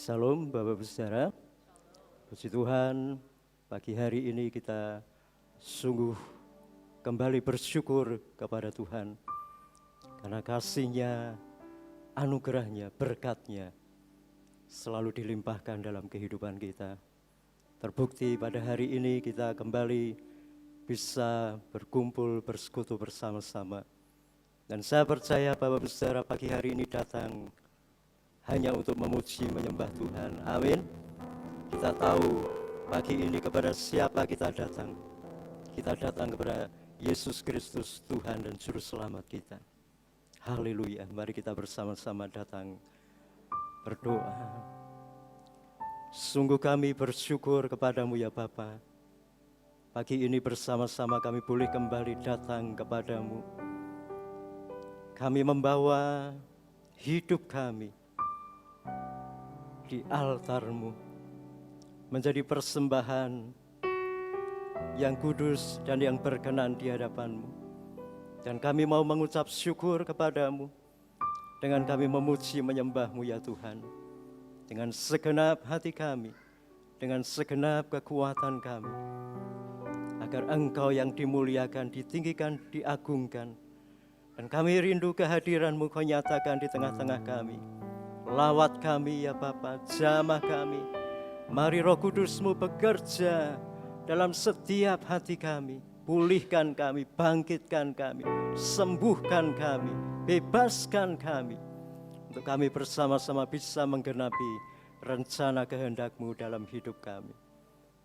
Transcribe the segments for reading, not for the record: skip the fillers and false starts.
Salam Bapak-Ibu Saudara, puji Tuhan pagi hari ini kita sungguh kembali bersyukur kepada Tuhan karena kasih-Nya, anugerah-Nya, berkat-Nya selalu dilimpahkan dalam kehidupan kita. Terbukti pada hari ini kita kembali bisa berkumpul, bersekutu bersama-sama. Dan saya percaya Bapak-Ibu Saudara pagi hari ini datang hanya untuk memuji, menyembah Tuhan. Amin. Kita tahu pagi ini kepada siapa kita datang. Kita datang kepada Yesus Kristus, Tuhan dan Juru Selamat kita. Haleluya. Mari kita bersama-sama datang berdoa. Sungguh kami bersyukur kepadamu ya Bapa. Pagi ini bersama-sama kami boleh kembali datang kepadamu. Kami membawa hidup kami di altar-Mu menjadi persembahan yang kudus dan yang berkenan di hadapan-Mu. Dan kami mau mengucap syukur kepadamu dengan kami memuji menyembah-Mu ya Tuhan. Dengan segenap hati kami, dengan segenap kekuatan kami, agar Engkau yang dimuliakan, ditinggikan, diagungkan. Dan kami rindu kehadiran-Mu Kau nyatakan di tengah-tengah kami. Lawat kami ya Bapa, jamah kami. Mari Roh Kudus-Mu bekerja dalam setiap hati kami. Pulihkan kami, bangkitkan kami, sembuhkan kami, bebaskan kami. Untuk kami bersama-sama bisa menggenapi rencana kehendak-Mu dalam hidup kami.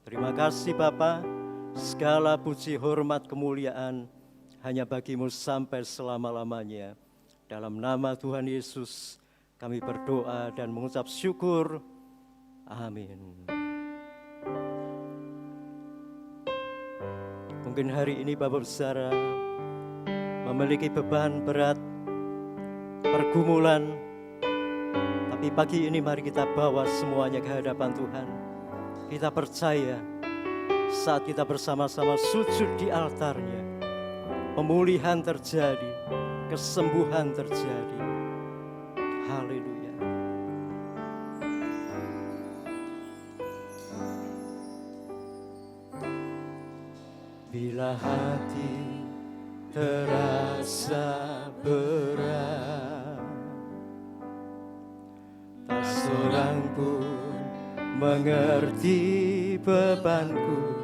Terima kasih Bapa, segala puji, hormat, kemuliaan hanya bagi-Mu sampai selama-lamanya. Dalam nama Tuhan Yesus kami berdoa dan mengucap syukur. Amin. Mungkin hari ini Bapak Saudara memiliki beban berat, pergumulan. Tapi pagi ini mari kita bawa semuanya ke hadapan Tuhan. Kita percaya saat kita bersama-sama sujud di altar-Nya, pemulihan terjadi, kesembuhan terjadi. Haleluya. Bila hati terasa berat, tak seorang pun mengerti bebanku,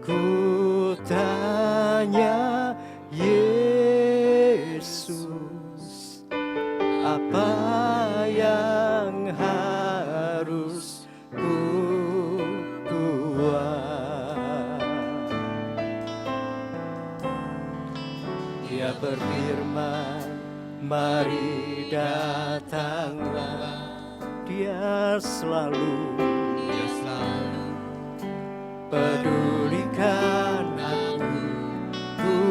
ku tanya Yesus, apa yang harus ku buat? Dia berfirman, mari datanglah. Dia selalu pedulikan aku. Ku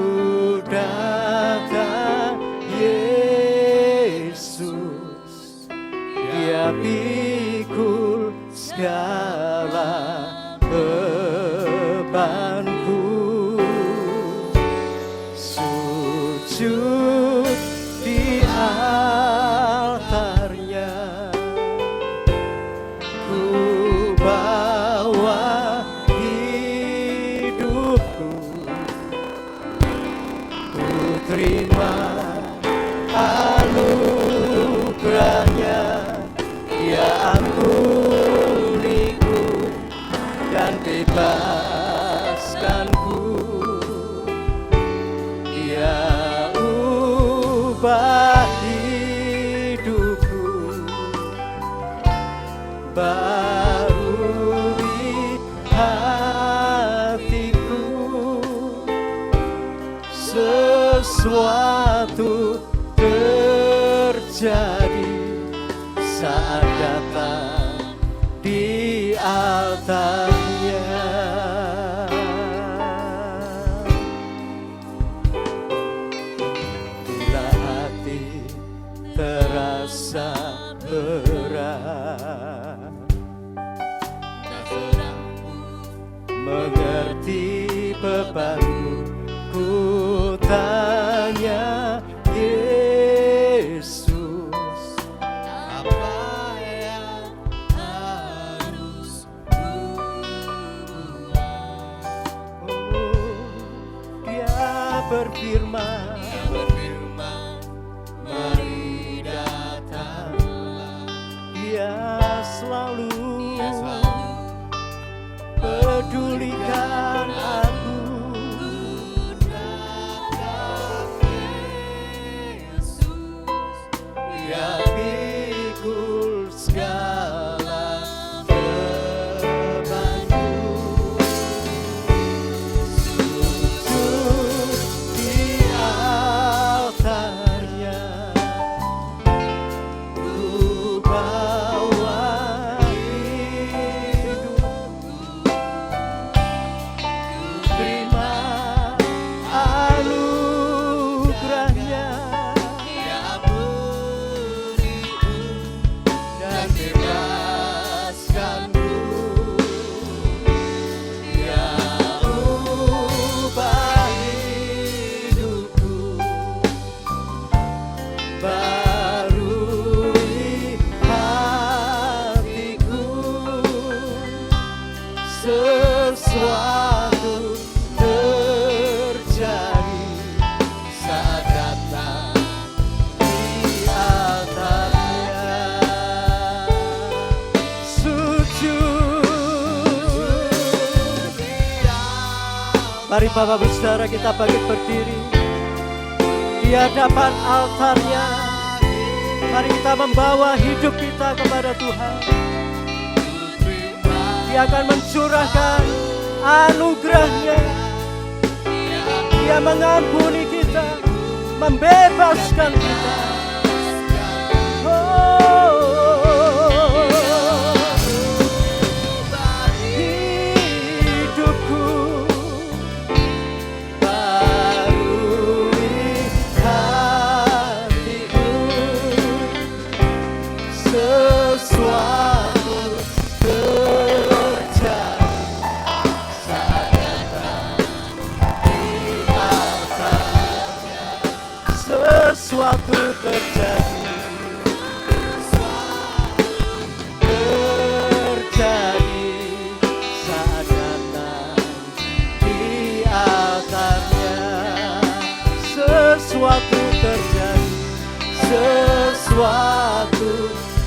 datang Yesus, Dia pikul segala bebanku. Sujud di altar-Nya, ku bawa hidupku. Ku terima anugerah-Nya, Dia ampuniku dan bebaskanku. Dia ubah hidupku, barui hatiku. Sesuatu terjadi saat datang di altar-Nya. Bila hati terasa berat, tak seorang mengerti bebanku, ku tanya Yesus, apa yang Dia selalu pedulikan aku. Dia pikul segala bebanku. Sujud di altarnya, ku bawa hidupku. Terima anugerahnya dan bebaskanku. Dia ubah hidupku, barui hatiku. Sesuatu terjadi saat datang di altarnya. Sujud. Mari Bapak Ibu Saudara, kita bangkit berdiri di hadapan altarnya. Mari kita membawa hidup kita kepada Tuhan. Dia akan mencurahkan anugerahnya. Dia mengampuni kita, membebaskan kita. Hidupku barui hatiku. Sesuatu terjadi saat datang di altarnya. Sesuatu terjadi saat datang di altarnya. Sesuatu terjadi, sesuatu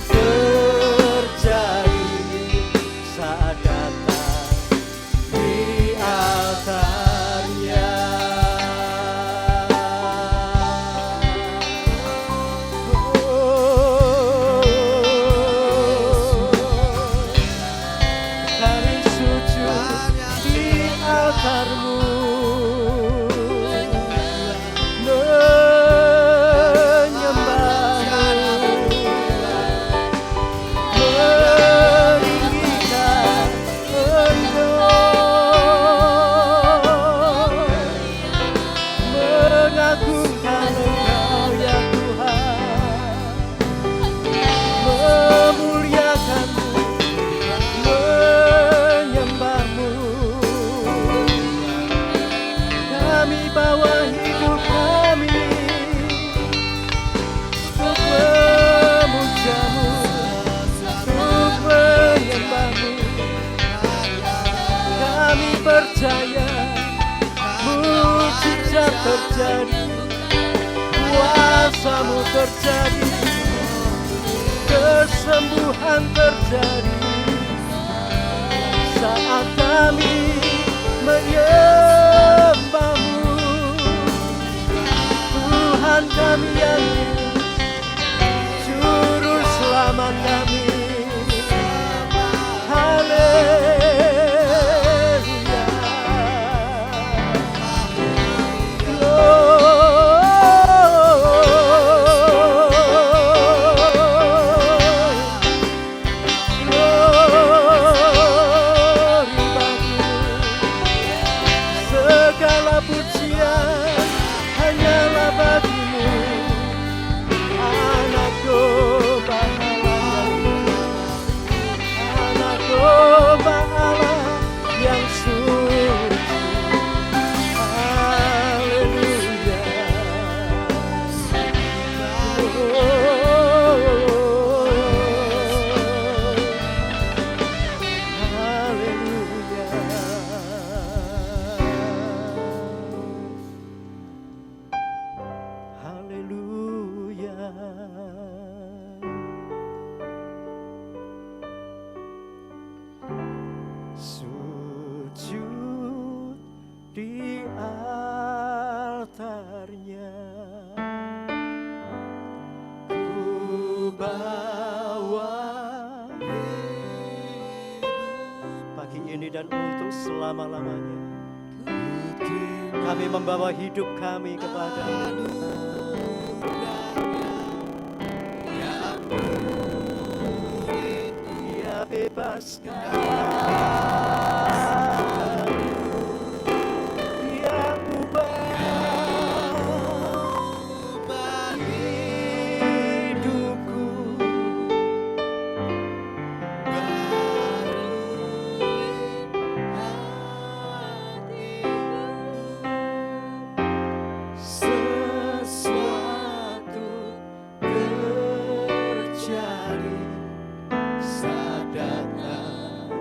terjadi saat datang di altarnya. Kami sujud di altar-Mu, meninggikan Engkau, mengagungkan Engkau ya Tuhan, memuliakan-Mu, menyembah-Mu. Kami bawa hidup kami untuk memuja-Mu, untuk menyembah-Mu. Kami percaya mujizat terjadi, kuasa-Mu terjadi, kesembuhan terjadi saat kami menyembah-Mu. Tuhan kami yang hidup, juru selamat kami. Haleluya. Glory, glory. bawa pagi ini dan untuk selama-lamanya. Kami membawa hidup kami kepada-Mu. Ya bebaskan, ya ubah hidupku. Sesuatu terjadi sadarlah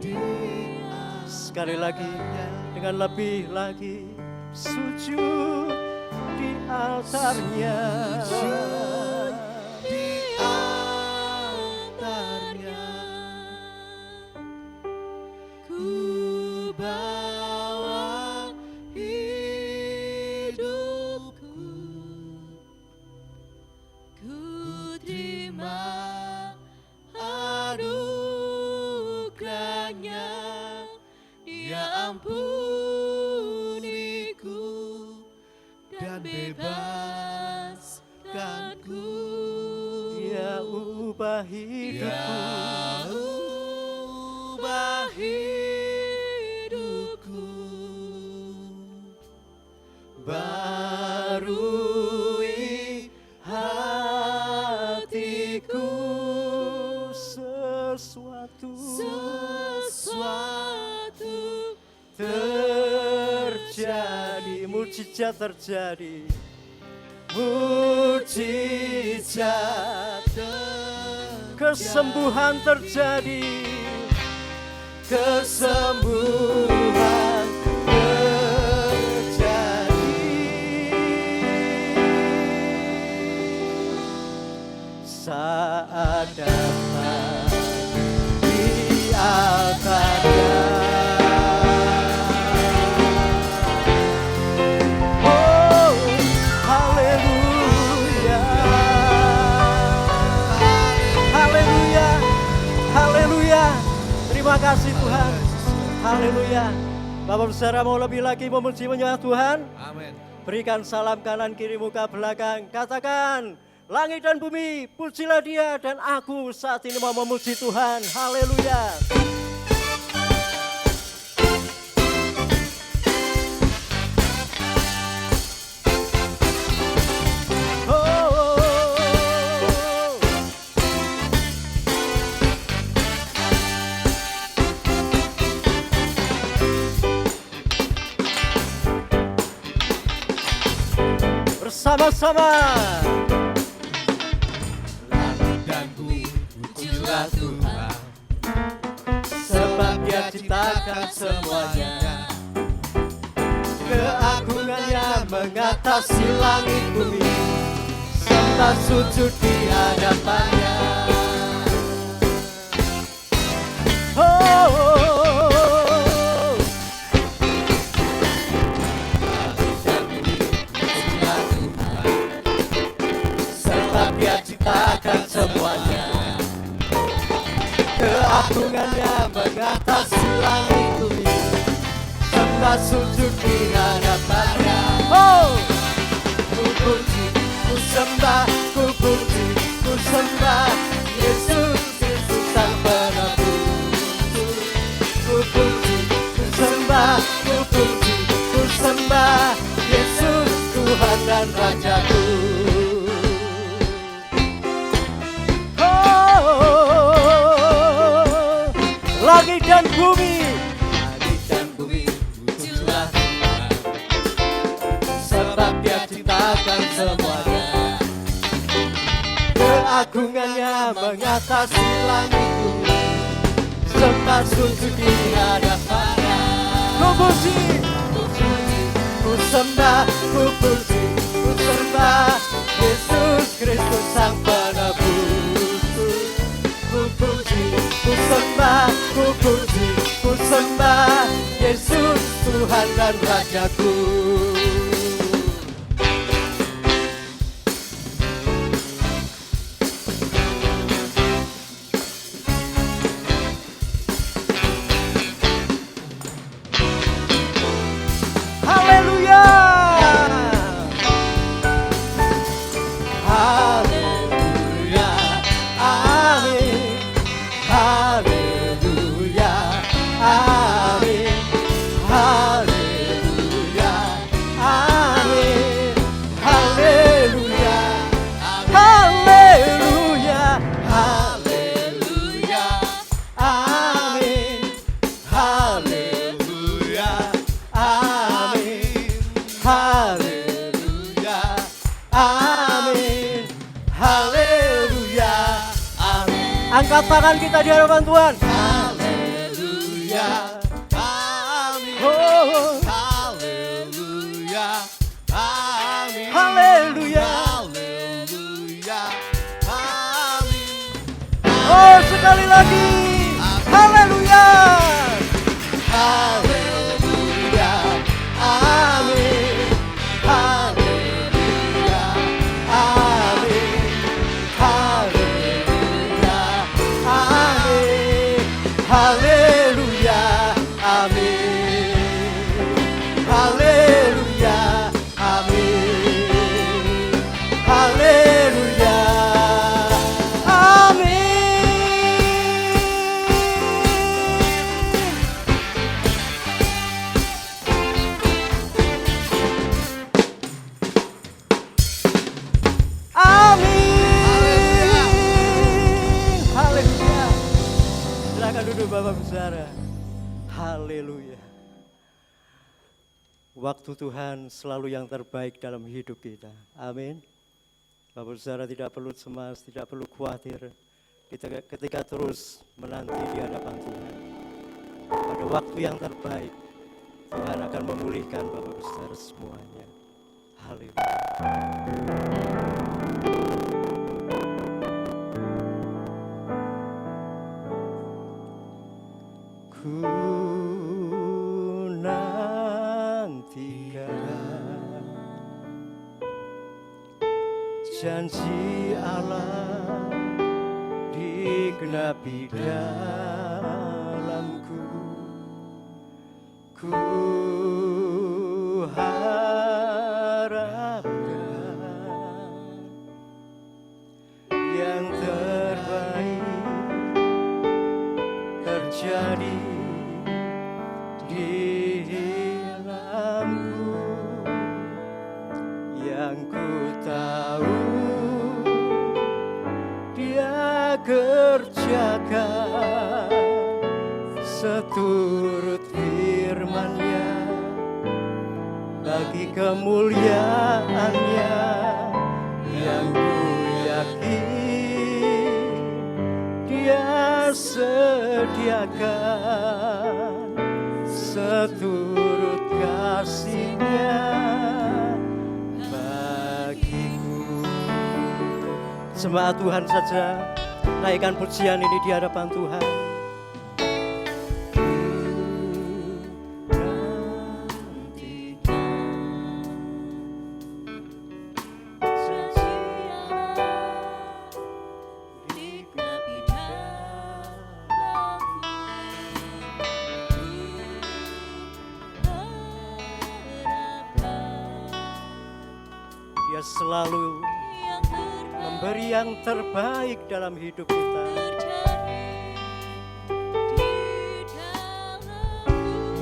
dia. Sekali lagi dengan lebih lagi sujud di altarnya. Di altarnya ku bawa hidupku, ku terima anugerahnya. Dia ampuniku dan bebaskanku. Dia ubah hidupku, ubah hidupku. Barui hatiku. Sesuatu terjadi, mujizat terjadi, mujizat, kesembuhan terjadi, kesembuhan terjadi saat datang di altarnya. Terima kasih Tuhan. Haleluya. Bapak saudara mau lebih lagi memuji menyembah Tuhan? Amin. Berikan salam kanan kiri muka belakang. Katakan, langit dan bumi pujilah Dia, dan aku saat ini mau memuji Tuhan. Haleluya. Bersama-sama. Langit dan bumi pujilah Tuhan, sebab Dia ciptakan semuanya. Keagungannya mengatasi langit bumi, sembah sujud di hadapannya. Dia ciptakan semuanya. Keagungannya mengatasi langit bumi, sembah sujud di hadapannya. Ku puji, ku sembah, ku puji, ku sembah Yesus Kristus Sang Penebus. Ku puji, ku sembah, ku puji, ku sembah Yesus Tuhan dan Rajaku. Langit dan bumi, pujilah Tuhan, sebab Dia ciptakan semuanya. Keagungannya mengatasi langit bumi, sembah sujud di hadapannya. Ku puji, ku sembah, ku puji, ku sembah Yesus Kristus Sang Penebus. Ku puji, ku sembah, ku puji, ku sembah Yesus Tuhan dan Rajaku. Angkat tangan kita di hadapan Tuhan. Haleluya. Amin. Oh, Haleluya. Amin. haleluya. Haleluya. Amin. Oh, sekali lagi. Haleluya. Haleluya. Amin. Haleluya. Amin. Haleluya. Amin. Haleluya. Amin. Haleluya. Amin. Haleluya. Amin. Amin. Haleluya. Silakan duduk Bapak Saudara. Haleluya. Waktu Tuhan selalu yang terbaik dalam hidup kita. Amin. Bapak Saudara tidak perlu cemas, tidak perlu khawatir ketika terus menanti di hadapan Tuhan. Pada waktu yang terbaik, Tuhan akan memulihkan Bapak Saudara semuanya. Haleluya. Ku nantikan janji Allah digenapi dalamku. Ku harapkan yang terbaik terjadi di dalamku. Yang ku tahu Dia kerjakan seturut firman-Nya bagi kemuliaan-Nya. Yang ku yakin Dia sediakan seturut kasih-Nya bagiku. Jemaat Tuhan saja, naikkan pujian ini di hadapan Tuhan. Dia selalu memberi yang terbaik dalam hidup kita.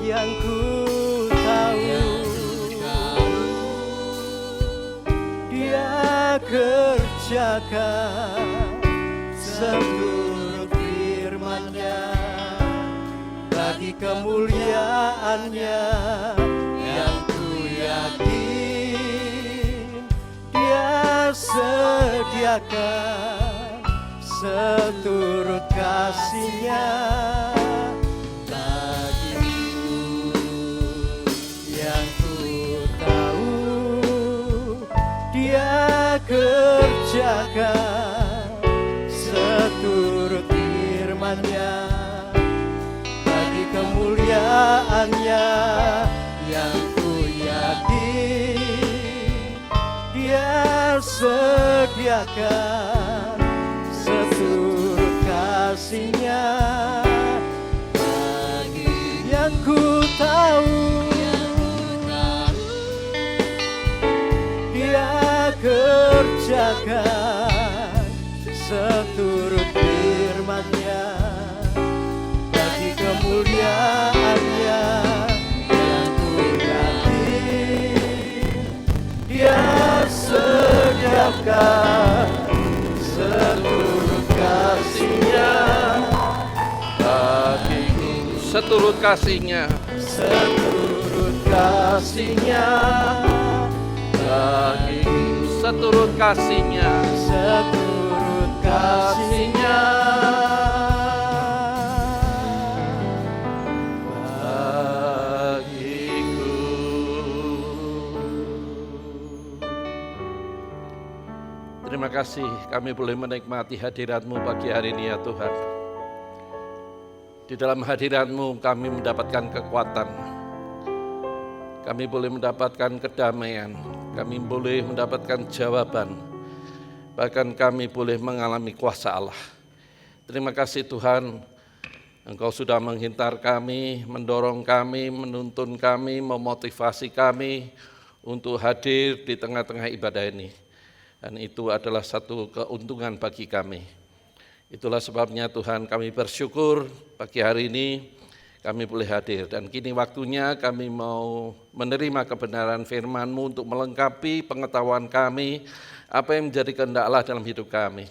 Yang ku tahu Dia kerjakan seturut firman-Nya bagi kemuliaan-Nya. Yang ku yakin Dia sediakan seturut kasih-Nya bagiku. Yang ku tahu Dia kerjakan seturut firman-Nya bagi kemuliaan-Nya. Yang ku yakin Dia sediakan seturut kasih-Nya bagi yang ku tahu. Dia kerjakan seturut firman-Nya bagi kemuliaan-Nya. Yang ku yakin Dia sediakan seturut kasih-Nya bagiku. Seturut kasih-Nya, Seturut kasih-Nya bagiku. seturut kasih-Nya, Seturut kasih-Nya terima kasih kami boleh menikmati hadirat-Mu pagi hari ini ya Tuhan. Di dalam hadirat-Mu kami mendapatkan kekuatan, kami boleh mendapatkan kedamaian, kami boleh mendapatkan jawaban, bahkan kami boleh mengalami kuasa Allah. Terima kasih Tuhan, Engkau sudah menghintar kami, mendorong kami, menuntun kami, memotivasi kami untuk hadir di tengah-tengah ibadah ini. Dan itu adalah satu keuntungan bagi kami. Itulah sebabnya Tuhan kami bersyukur pagi hari ini kami boleh hadir. Dan kini waktunya kami mau menerima kebenaran firman-Mu untuk melengkapi pengetahuan kami, apa yang menjadi kehendak Allah dalam hidup kami.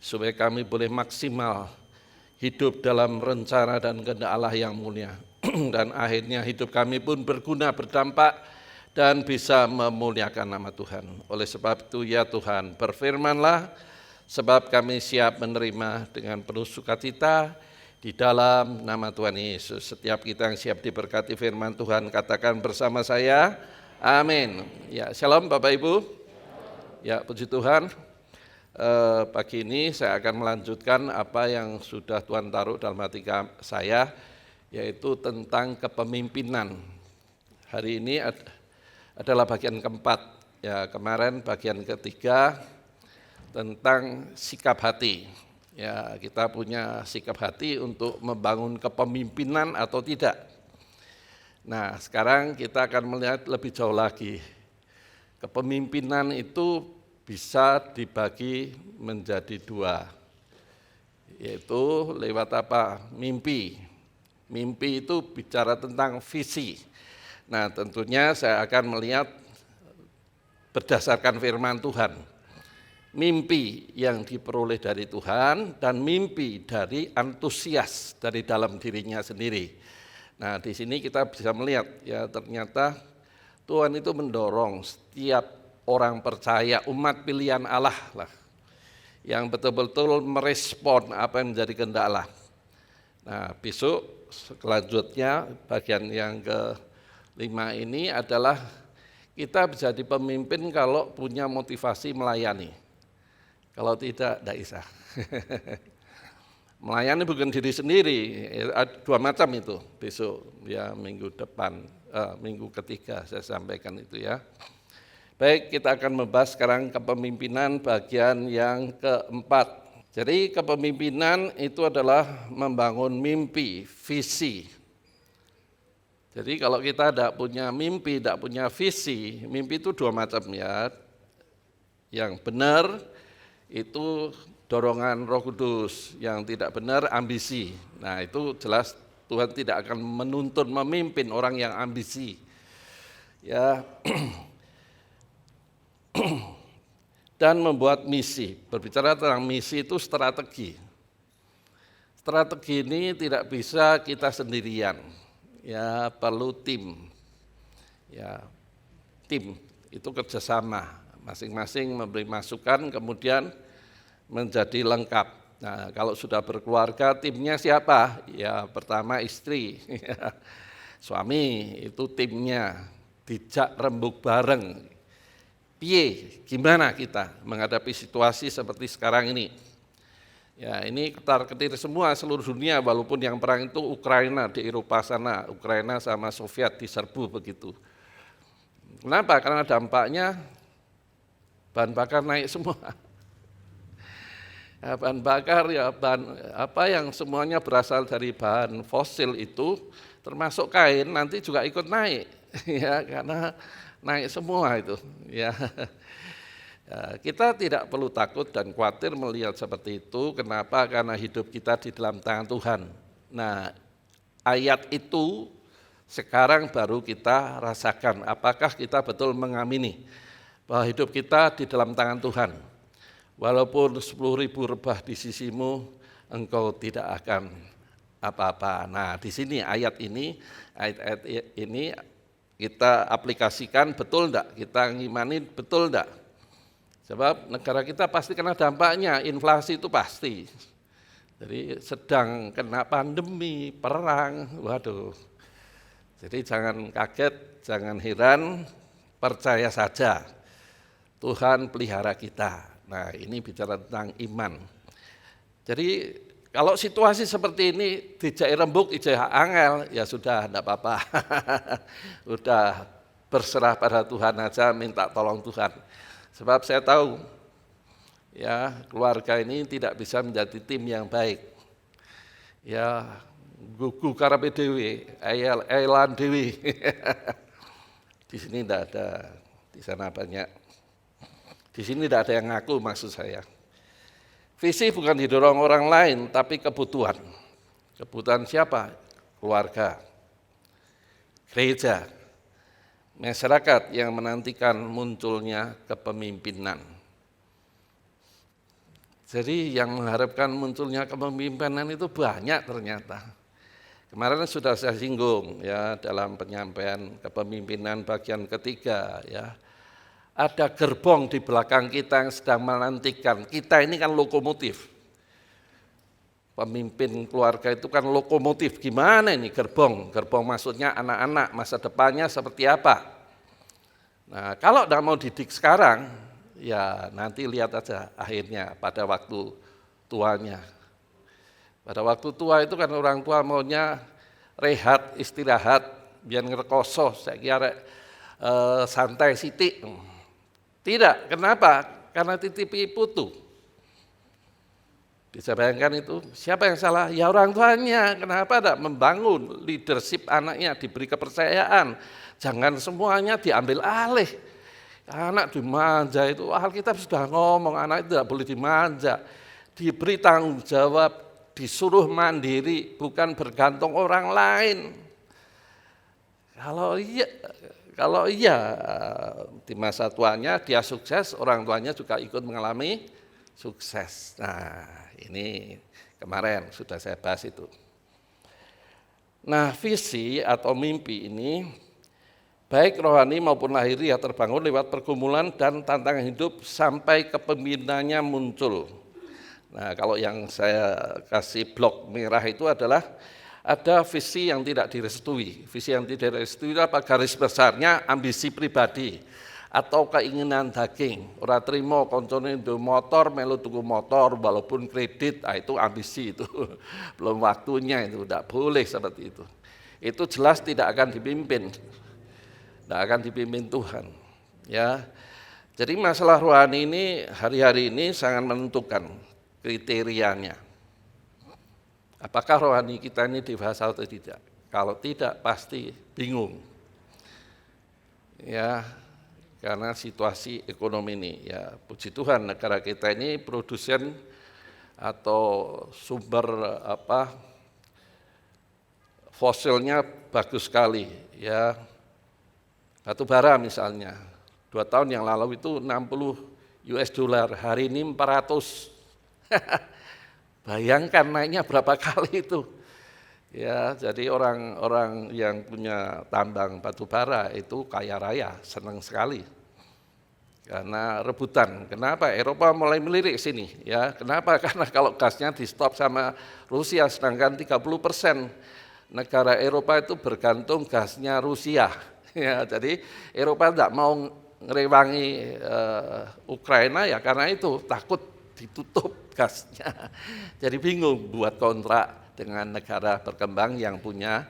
Supaya kami boleh maksimal hidup dalam rencana dan kehendak Allah yang mulia. Dan akhirnya hidup kami pun berguna, berdampak, dan bisa memuliakan nama Tuhan. Oleh sebab itu ya Tuhan, berfirman-Lah, sebab kami siap menerima dengan penuh sukacita di dalam nama Tuhan Yesus. Setiap kita yang siap diberkati firman Tuhan, katakan bersama saya, amin. Ya, shalom Bapak Ibu. Ya, puji Tuhan. Pagi ini saya akan melanjutkan apa yang sudah Tuhan taruh dalam hati saya, yaitu tentang kepemimpinan. Hari ini adalah bagian keempat. Ya, kemarin bagian ketiga tentang sikap hati. Ya, kita punya sikap hati untuk membangun kepemimpinan atau tidak. Nah, sekarang kita akan melihat lebih jauh lagi. Kepemimpinan itu bisa dibagi menjadi dua, yaitu lewat apa? Mimpi. Mimpi itu bicara tentang visi. Nah, tentunya saya akan melihat berdasarkan firman Tuhan. Mimpi yang diperoleh dari Tuhan dan mimpi dari antusias dari dalam dirinya sendiri. Nah, di sini kita bisa melihat ya ternyata Tuhan itu mendorong setiap orang percaya, umat pilihan Allah lah, yang betul-betul merespon apa yang menjadi kehendak Allah. Nah, besok selanjutnya bagian yang ke-5 ini adalah kita bisa dipemimpin kalau punya motivasi melayani. Kalau tidak bisa. Melayani bukan diri sendiri, dua macam itu. Besok ya minggu depan, minggu ketiga saya sampaikan itu ya. Baik, kita akan membahas sekarang kepemimpinan bagian yang keempat. Jadi kepemimpinan itu adalah membangun mimpi, visi. Jadi kalau kita tidak punya mimpi, tidak punya visi, mimpi itu dua macam ya. Yang benar itu dorongan Roh Kudus, yang tidak benar ambisi. Nah, itu jelas Tuhan tidak akan menuntun memimpin orang yang ambisi. Ya. Dan membuat misi. Berbicara tentang misi itu strategi. Strategi ini tidak bisa kita sendirian. Ya, perlu tim. Ya, tim itu kerjasama. Masing-masing memberi masukan, kemudian menjadi lengkap. Nah, kalau sudah berkeluarga, timnya siapa? Ya, pertama istri, suami itu timnya, dijak rembuk bareng. Piye, gimana kita menghadapi situasi seperti sekarang ini? Ya, ini ketar-ketir semua seluruh dunia, walaupun yang perang itu Ukraina di Eropa sana, Ukraina sama Soviet diserbu begitu. Kenapa? Karena dampaknya bahan bakar naik semua. Ya, bahan bakar ya apa yang semuanya berasal dari bahan fosil itu, termasuk kain nanti juga ikut naik, ya karena naik semua itu. Ya. Ya, kita tidak perlu takut dan khawatir melihat seperti itu. Kenapa? Karena hidup kita di dalam tangan Tuhan. Nah, ayat itu sekarang baru kita rasakan. Apakah kita betul mengamini bahwa hidup kita di dalam tangan Tuhan. Walaupun 10.000 rebah di sisimu, engkau tidak akan apa-apa. Nah, di sini ayat ini kita aplikasikan betul enggak? Kita ngimani betul enggak? Sebab negara kita pasti kena dampaknya, inflasi itu pasti. Jadi sedang kena pandemi, perang, waduh. Jadi jangan kaget, jangan heran, percaya saja. Tuhan pelihara kita. Nah, ini bicara tentang iman. Jadi kalau situasi seperti ini dijai rembuk, dijai angel, ya sudah, enggak apa-apa. Udah berserah pada Tuhan aja, minta tolong Tuhan. Sebab saya tahu ya keluarga ini tidak bisa menjadi tim yang baik. Ya gugu karepe dhewe, elan dhewe. Di sini tidak ada, di sana banyak. Di sini tidak ada yang ngaku maksud saya. Visi bukan didorong orang lain, tapi kebutuhan. Kebutuhan siapa? Keluarga, gereja, masyarakat yang menantikan munculnya kepemimpinan. Jadi yang mengharapkan munculnya kepemimpinan itu banyak ternyata. Kemarin sudah saya singgung ya dalam penyampaian kepemimpinan bagian ketiga ya. Ada gerbong di belakang kita yang sedang menantikan. Kita ini kan lokomotif. Pemimpin keluarga itu kan lokomotif. Gimana ini gerbong? Gerbong maksudnya anak-anak masa depannya seperti apa? Nah, kalau tidak mau didik sekarang, ya nanti lihat aja akhirnya pada waktu tuanya. Pada waktu tua itu kan orang tua maunya rehat, istirahat, biar ngerekoso, saya kira santai sitik. Tidak, kenapa? Karena titipi putu. Bisa bayangkan itu, siapa yang salah? Ya orang tuanya, kenapa tidak membangun leadership anaknya, diberi kepercayaan. Jangan semuanya diambil alih. Anak dimanja itu, Alkitab sudah ngomong, anak itu tidak boleh dimanja. Diberi tanggung jawab, disuruh mandiri, bukan bergantung orang lain. Kalau iya di masa tuanya dia sukses, orang tuanya juga ikut mengalami sukses. Nah, ini kemarin sudah saya bahas itu. Nah, visi atau mimpi ini baik rohani maupun lahiriah terbangun lewat pergumulan dan tantangan hidup sampai kepemimpinannya muncul. Nah, kalau yang saya kasih blok merah itu adalah ada visi yang tidak direstui. Visi yang tidak direstui itu apa? Garis besarnya ambisi pribadi atau keinginan daging. Ora trimo koncone ndek motor, melu tuku motor walaupun kredit, itu ambisi itu. Belum waktunya itu, tidak boleh seperti itu. Itu jelas tidak akan dipimpin. Tidak akan dipimpin Tuhan. Ya. Jadi masalah rohani ini hari-hari ini sangat menentukan kriterianya. Apakah rohani kita ini dewasa atau tidak? Kalau tidak pasti bingung. Ya, karena situasi ekonomi ini. Ya, puji Tuhan negara kita ini produsen atau sumber fosilnya bagus sekali. Ya, batu bara misalnya. 2 tahun yang lalu itu 60 US dollar, hari ini 400. Bayangkan naiknya berapa kali itu. Ya, jadi orang-orang yang punya tambang batu bara itu kaya raya, senang sekali. Karena rebutan. Kenapa? Eropa mulai melirik sini. Ya, kenapa? Karena kalau gasnya di stop sama Rusia, sedangkan 30% negara Eropa itu bergantung gasnya Rusia. Ya, jadi Eropa tidak mau ngerewangi Ukraina ya karena itu takut ditutup gasnya. Jadi bingung buat kontrak dengan negara berkembang yang punya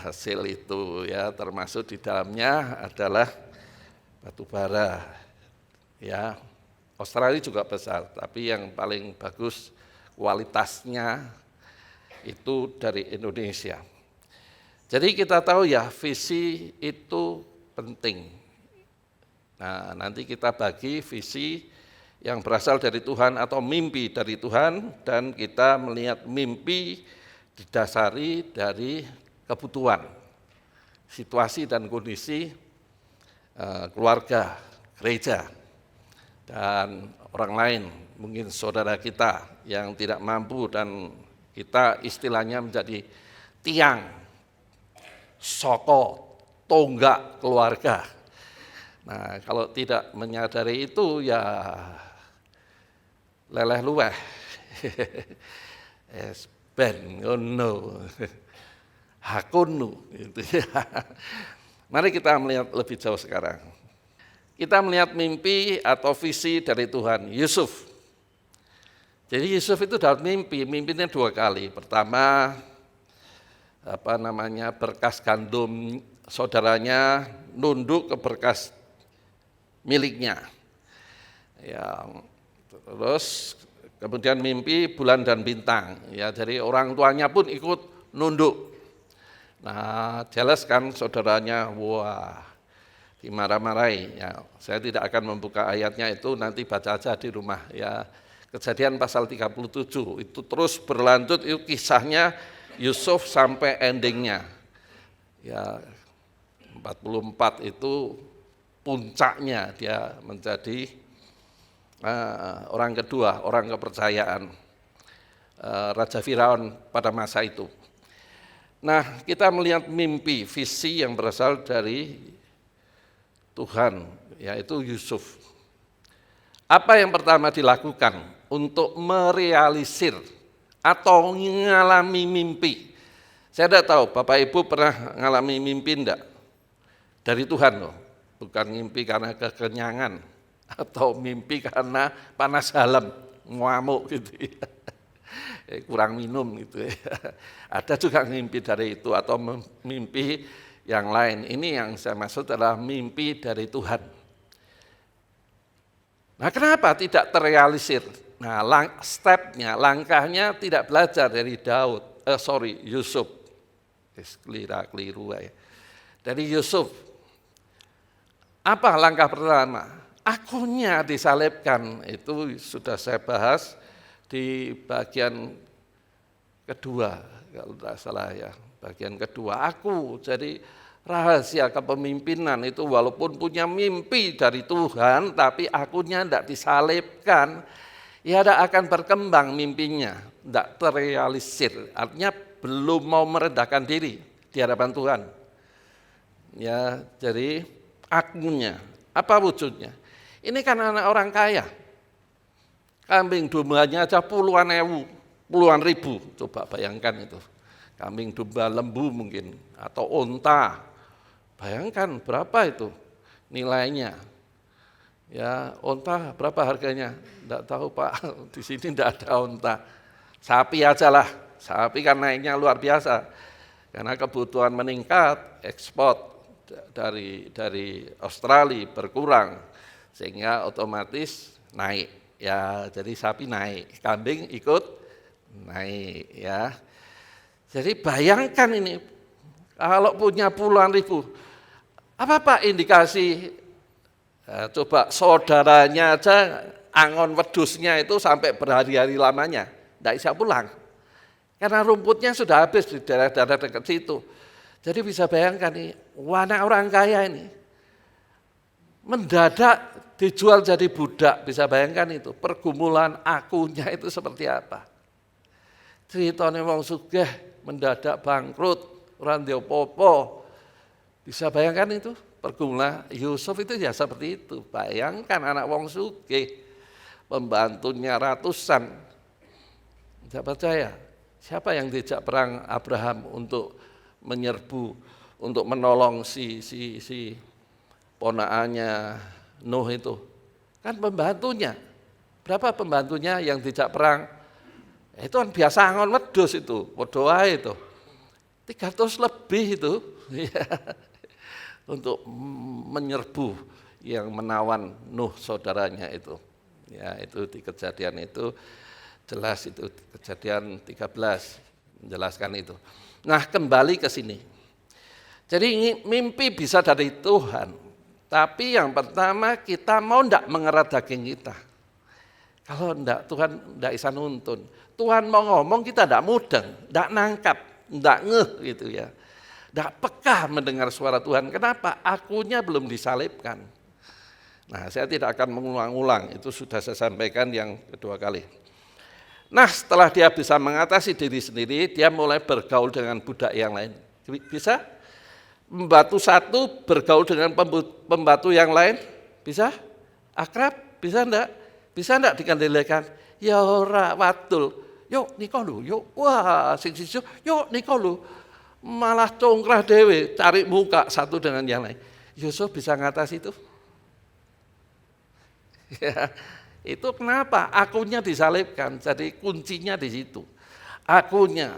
hasil itu ya, termasuk di dalamnya adalah batu bara. Ya, Australia juga besar, tapi yang paling bagus kualitasnya itu dari Indonesia. Jadi kita tahu ya visi itu penting. Nah, nanti kita bagi visi yang berasal dari Tuhan atau mimpi dari Tuhan, dan kita melihat mimpi didasari dari kebutuhan, situasi dan kondisi keluarga, gereja, dan orang lain, mungkin saudara kita yang tidak mampu dan kita istilahnya menjadi tiang, soko, tonggak keluarga. Nah, kalau tidak menyadari itu ya leleh luweh. Es ben ngono. Hakunu gitu ya. Mari kita melihat lebih jauh sekarang. kita melihat mimpi atau visi dari Tuhan. Yusuf. Jadi Yusuf itu dapat mimpinya 2 kali. Pertama, berkas gandum saudaranya nunduk ke berkas miliknya. Ya, terus kemudian mimpi bulan dan bintang. Ya, jadi orang tuanya pun ikut nunduk. Nah, jelas kan saudaranya, wah, dimarah-marahi. Ya, saya tidak akan membuka ayatnya itu, nanti baca aja di rumah. Ya, Kejadian pasal 37 itu terus berlanjut, itu kisahnya Yusuf sampai endingnya. Ya, 44 itu puncaknya dia menjadi orang kedua, orang kepercayaan Raja Firaun pada masa itu. Nah, kita melihat mimpi, visi yang berasal dari Tuhan, yaitu Yusuf. Apa yang pertama dilakukan untuk merealisir atau mengalami mimpi? Saya tidak tahu, Bapak Ibu pernah mengalami mimpi enggak? Dari Tuhan loh, bukan mimpi karena kekenyangan atau mimpi karena panas dalam, ngamuk gitu ya. Kurang minum gitu ya. Ada juga mimpi dari itu atau mimpi yang lain. Ini yang saya maksud adalah mimpi dari Tuhan. Nah, kenapa tidak terrealisir? Nah, stepnya, langkahnya tidak belajar dari Yusuf. Keliru ya. Dari Yusuf. Apa langkah pertama? Akunya disalibkan, itu sudah saya bahas di bagian kedua, kalau tidak salah ya, bagian kedua. Aku jadi rahasia kepemimpinan itu walaupun punya mimpi dari Tuhan, tapi akunya tidak disalibkan, ya tidak akan berkembang mimpinya, tidak terrealisir. Artinya belum mau merendahkan diri di hadapan Tuhan. Ya, jadi akunya, apa wujudnya? Ini kan anak orang kaya. Kambing dombanya aja puluhan ribu, coba bayangkan itu. Kambing domba lembu mungkin, atau onta. Bayangkan berapa itu nilainya. Ya, onta berapa harganya? Tidak tahu Pak, di sini tidak ada onta. Sapi aja lah, sapi kan naiknya luar biasa. Karena kebutuhan meningkat, ekspor dari Australia berkurang, sehingga otomatis naik. Ya, jadi sapi naik, kambing ikut naik ya. Jadi bayangkan ini, kalau punya puluhan ribu, apa Pak indikasi? Coba saudaranya aja angon wedusnya itu sampai berhari-hari lamanya, tidak bisa pulang. Karena rumputnya sudah habis di daerah-daerah dekat situ. Jadi bisa bayangkan nih, anak orang kaya ini mendadak dijual jadi budak, bisa bayangkan itu, pergumulan akunya itu seperti apa. Ceritanya wong sugih mendadak bangkrut, ora ndek apa-apa. Bisa bayangkan itu, pergumulan Yusuf itu ya seperti itu. Bayangkan anak wong sugih, pembantunya ratusan. Tidak percaya, siapa yang diajak perang Abraham untuk menyerbu, untuk menolong si ponakannya Nuh itu? Kan pembantunya. Berapa pembantunya yang diajak perang? Itu kan biasa angon wedhus itu, padha wae itu. 300 lebih itu untuk menyerbu yang menawan Nuh saudaranya itu. Ya, itu di Kejadian itu jelas, itu Kejadian 13 menjelaskan itu. Nah, kembali ke sini. Jadi mimpi bisa dari Tuhan, tapi yang pertama kita mau enggak mengerat daging kita. Kalau enggak, Tuhan enggak bisa nuntun. Tuhan mau ngomong kita enggak mudeng, enggak nangkap, enggak ngeh gitu ya. Enggak peka mendengar suara Tuhan. Kenapa? Akunya belum disalibkan. Nah, saya tidak akan mengulang-ulang, itu sudah saya sampaikan yang kedua kali. Nah, setelah dia bisa mengatasi diri sendiri, dia mulai bergaul dengan budak yang lain. Bisa? Pembantu satu bergaul dengan pembantu yang lain? Bisa? Akrab? Bisa enggak? Bisa enggak dikendalikan? Ya ora, wadul. Yuk nika lho, yuk. Wah, sing siji, yuk nika lho. Malah congkrah dewe, cari muka satu dengan yang lain. Yusuf bisa ngatasi itu? Ya, itu kenapa? Akunya disalibkan, jadi kuncinya di situ. Akunya.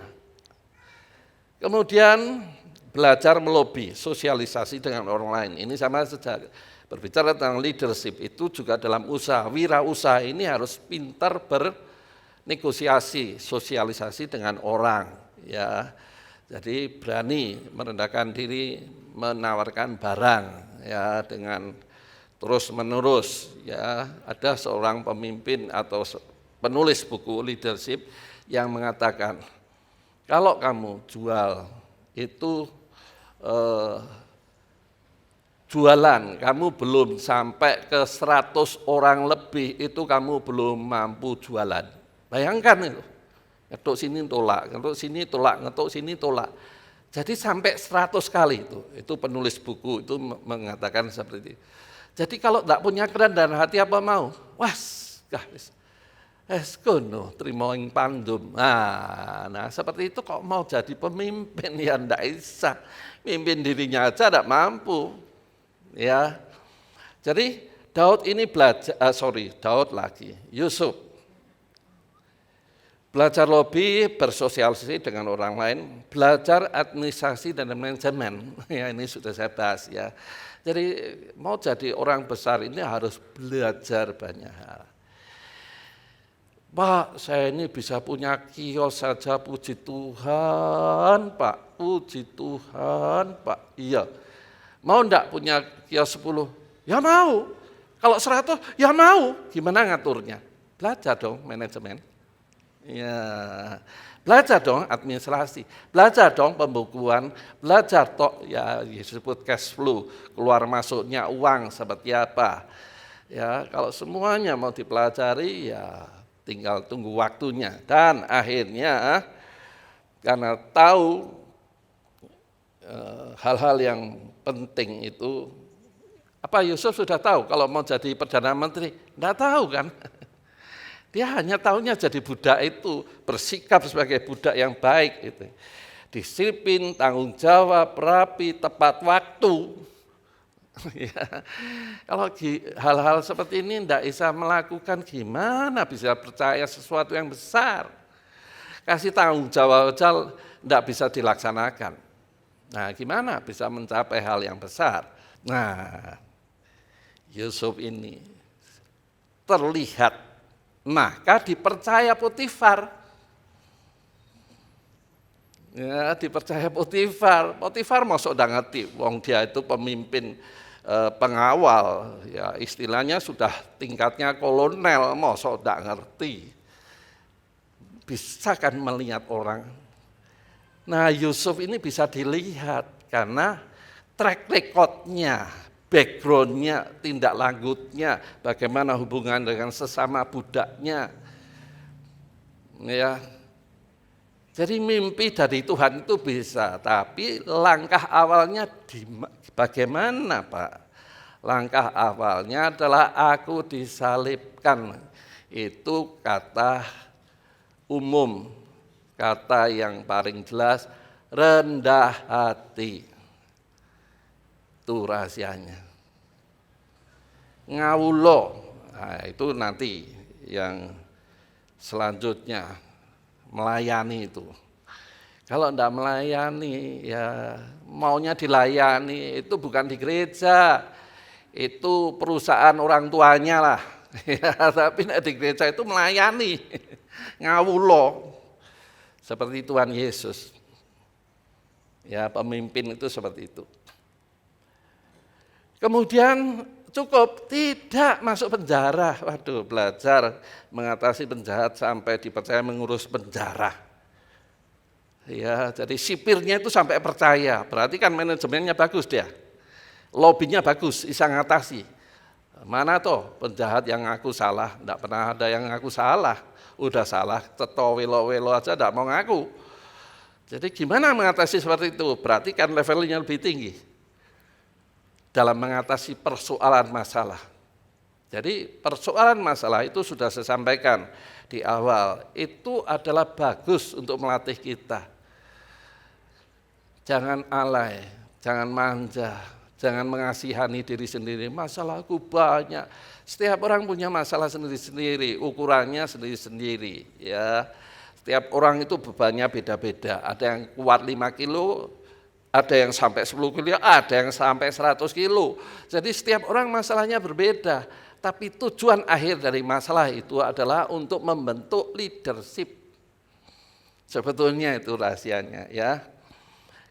Kemudian belajar melobi, sosialisasi dengan orang lain. Ini sama saja. Berbicara tentang leadership itu juga dalam usaha, wirausaha ini harus pintar bernegosiasi, sosialisasi dengan orang. Ya, jadi berani merendahkan diri, menawarkan barang, ya dengan terus menerus. Ya, ada seorang pemimpin atau penulis buku leadership yang mengatakan, kalau kamu jual itu jualan, kamu belum sampai ke 100 orang lebih, itu kamu belum mampu jualan. Bayangkan itu, ngetuk sini tolak, ngetuk sini tolak, ngetuk sini tolak. Jadi sampai 100 kali itu penulis buku itu mengatakan seperti itu. Jadi kalau tidak punya kerendahan hati apa mau? Was, kono trimo ing pandum. Nah, seperti itu kok mau jadi pemimpin ya ndak bisa. Mimpin dirinya aja tidak mampu. Ya. Jadi Daud ini Yusuf belajar lobby, bersosialisasi dengan orang lain, belajar administrasi dan manajemen. Ya, ini sudah saya bahas ya. Jadi mau jadi orang besar ini harus belajar banyak hal. Pak, saya ini bisa punya kios saja, puji Tuhan, Pak. Puji Tuhan, Pak. Iya. Mau enggak punya kios 10? Ya mau. Kalau 100, ya mau. Gimana ngaturnya? Belajar dong manajemen. Ya, belajar dong administrasi, belajar dong pembukuan, belajar ya disebut cash flow, keluar masuknya uang seperti apa. Ya, kalau semuanya mau dipelajari ya tinggal tunggu waktunya. Dan akhirnya karena tahu hal-hal yang penting itu, apa Yusuf sudah tahu kalau mau jadi Perdana Menteri? Enggak tahu kan? Dia hanya tahunya jadi budak itu, bersikap sebagai budak yang baik itu. Disiplin, tanggung jawab, rapi, tepat waktu. Ya. Kalau hal-hal seperti ini tidak bisa melakukan, gimana bisa percaya sesuatu yang besar? Kasih tanggung jawab aja tidak bisa dilaksanakan. Nah, gimana bisa mencapai hal yang besar? Nah, Yusuf ini terlihat, maka dipercaya Potifar. Ya, dipercaya Potifar. Potifar masuk udah ngerti, wong dia itu pemimpin pengawal, ya istilahnya sudah tingkatnya kolonel, masuk udah ngerti. Bisa kan melihat orang. Nah, Yusuf ini bisa dilihat karena track record-nya, background-nya, tindak lanjutnya, bagaimana hubungan dengan sesama budaknya. Ya. Jadi mimpi dari Tuhan itu bisa, tapi langkah awalnya bagaimana, Pak? Langkah awalnya adalah aku disalibkan. Itu kata umum, kata yang paling jelas, rendah hati. Itu rahasianya. Ngawulo, nah, itu nanti yang selanjutnya, melayani itu. Kalau enggak melayani, ya maunya dilayani, itu bukan di gereja, itu perusahaan orang tuanya lah. Ya, tapi di gereja itu melayani, ngawulo, seperti Tuhan Yesus. Ya, pemimpin itu seperti itu. Kemudian cukup tidak masuk penjara. Waduh, belajar mengatasi penjahat sampai dipercaya mengurus penjara. Ya, jadi sipirnya itu sampai percaya. Berarti kan manajemennya bagus dia. Lobbynya bagus, bisa ngatasi. Mana toh penjahat yang ngaku salah? Enggak pernah ada yang ngaku salah. Udah salah, ceto welo-welo aja enggak mau ngaku. Jadi gimana mengatasi seperti itu? Berarti kan levelnya lebih tinggi dalam mengatasi persoalan masalah. Jadi persoalan masalah itu sudah saya sampaikan di awal, itu adalah bagus untuk melatih kita. Jangan alay, jangan manja, Jangan mengasihani diri sendiri, masalahku banyak. Setiap orang punya masalah sendiri-sendiri, ukurannya sendiri-sendiri. Ya, setiap orang itu bebannya beda-beda. Ada yang kuat 5 kilo, ada yang sampai 10 kilo, ada yang sampai 100 kilo. Jadi setiap orang masalahnya berbeda. Tapi tujuan akhir dari masalah itu adalah untuk membentuk leadership. Sebetulnya itu rahasianya, ya.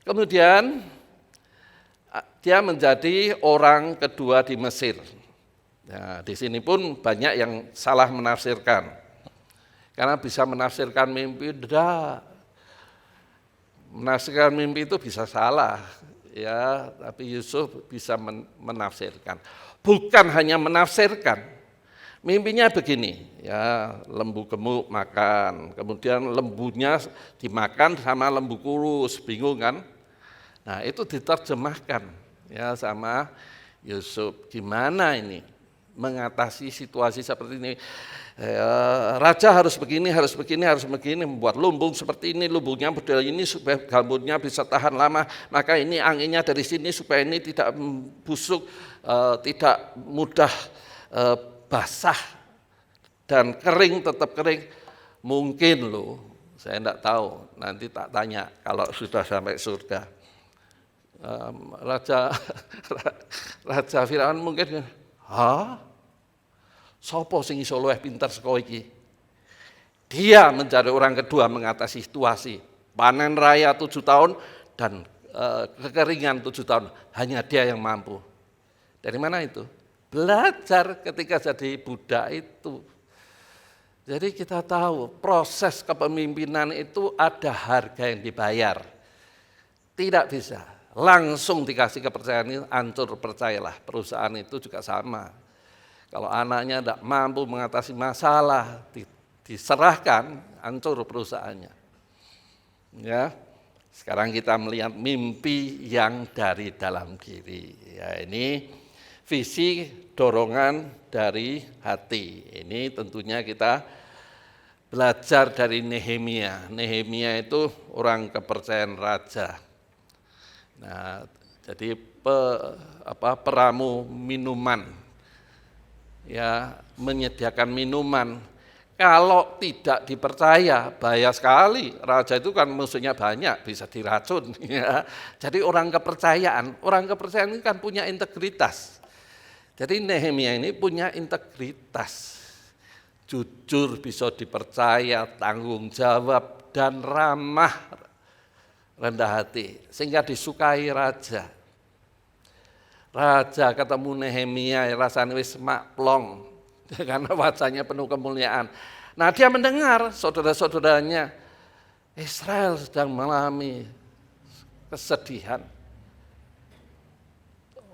Kemudian dia menjadi orang kedua di Mesir. Nah, di sini pun banyak yang salah menafsirkan. Karena bisa menafsirkan mimpi, menafsirkan mimpi itu bisa salah, ya. Tapi Yusuf bisa menafsirkan. Bukan hanya menafsirkan. Mimpinya begini, ya, lembu gemuk makan, kemudian lembunya dimakan sama lembu kurus, bingung kan? Nah, itu diterjemahkan ya sama Yusuf. Gimana ini mengatasi situasi seperti ini? Raja harus begini, membuat lumbung seperti ini, lumbungnya model ini supaya gambutnya bisa tahan lama. Maka ini anginnya dari sini supaya ini tidak busuk, tidak mudah basah dan kering, tetap kering. Mungkin loh, saya enggak tahu, nanti tak tanya kalau sudah sampai surga. Raja Firaun mungkin, sopo sing iso luwih pinter saka iki? Dia menjadi orang kedua mengatasi situasi. Panen raya 7 tahun dan kekeringan 7 tahun. Hanya dia yang mampu. Dari mana itu? Belajar ketika jadi budak itu. Jadi kita tahu proses kepemimpinan itu ada harga yang dibayar. Tidak bisa langsung dikasih kepercayaan ini hancur, percayalah. Perusahaan itu juga sama. Kalau anaknya tidak mampu mengatasi masalah, diserahkan, hancur perusahaannya. Ya, sekarang kita melihat mimpi yang dari dalam diri. Ya, ini visi dorongan dari hati. Ini tentunya kita belajar dari Nehemia. Nehemia itu orang kepercayaan raja. Nah, jadi peramu minuman, ya, menyediakan minuman. Kalau tidak dipercaya, bahaya sekali. Raja itu kan musuhnya banyak, bisa diracun. Ya. Jadi orang kepercayaan ini kan punya integritas. Jadi Nehemia ini punya integritas, jujur, bisa dipercaya, tanggung jawab, dan ramah, rendah hati, sehingga disukai raja. Raja ketemu Nehemia, rasanya wis makplong, karena wajahnya penuh kemuliaan. Nah, dia mendengar saudara-saudaranya Israel sedang mengalami kesedihan.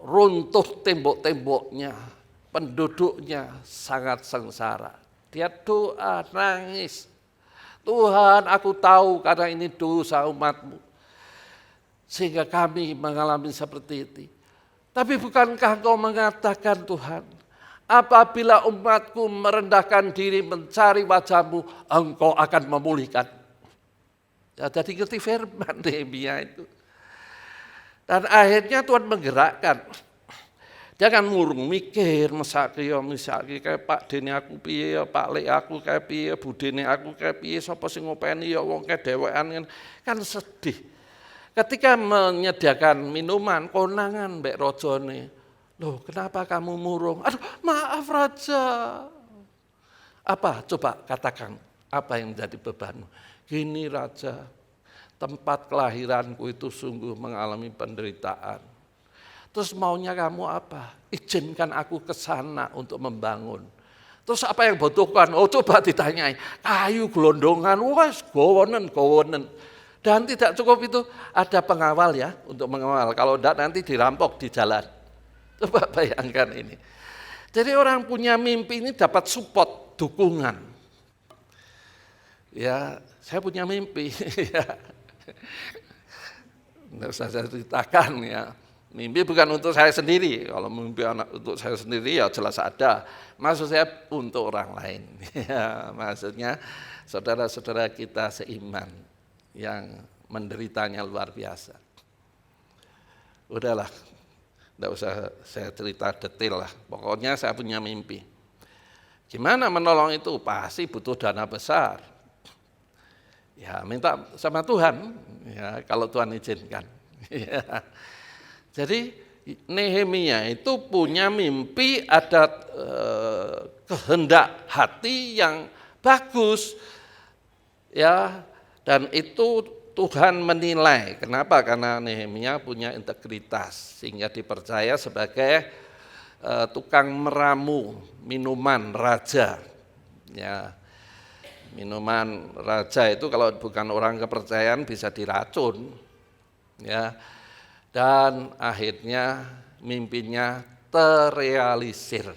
Runtuh tembok-temboknya, penduduknya sangat sengsara. Dia doa, nangis. Tuhan, aku tahu karena ini dosa umat-Mu, sehingga kami mengalami seperti itu. Tapi bukankah Engkau mengatakan, Tuhan, apabila umat-Ku merendahkan diri mencari wajah-Mu, Engkau akan memulihkan. Ya, jadi ngerti firman Nehemia itu. Dan akhirnya Tuhan menggerakkan. Dia kan ngurung mikir, mesake kayak Pak Dene aku piye ya, Pak Lek aku kayak piye, Bu Dene aku kayak piye, sapa sing ngopeni ya wong kayak dhewean kan sedih. Ketika menyediakan minuman, konangan mbek rajane. Loh, kenapa kamu murung? Aduh, maaf Raja. Apa? Coba katakan, apa yang menjadi bebanmu? Gini Raja, tempat kelahiranku itu sungguh mengalami penderitaan. Terus maunya kamu apa? Izinkan aku ke sana untuk membangun. Terus apa yang butuhkan? Oh, coba ditanyai. Kayu gelondongan, wes gowonen. Dan tidak cukup itu, ada pengawal ya untuk mengawal. Kalau tidak nanti dirampok di jalan. Coba bayangkan ini. Jadi orang punya mimpi ini dapat support, dukungan. Ya, saya punya mimpi. Tidak usah saya ceritakan ya. Mimpi bukan untuk saya sendiri. Kalau mimpi anak untuk saya sendiri ya jelas ada. Maksud saya untuk orang lain. Ya, maksudnya saudara-saudara kita seiman yang menderitanya luar biasa. Udahlah, Tidak usah saya cerita detail lah. Pokoknya saya punya mimpi. Gimana menolong itu? Pasti butuh dana besar. Ya minta sama Tuhan, ya kalau Tuhan izinkan. Ya. Jadi Nehemia itu punya mimpi, ada kehendak hati yang bagus, ya, dan itu Tuhan menilai. Kenapa? Karena Nehemia punya integritas sehingga dipercaya sebagai tukang meramu minuman raja. Ya. Minuman raja itu kalau bukan orang kepercayaan bisa diracun, ya. Dan akhirnya mimpinya terrealisir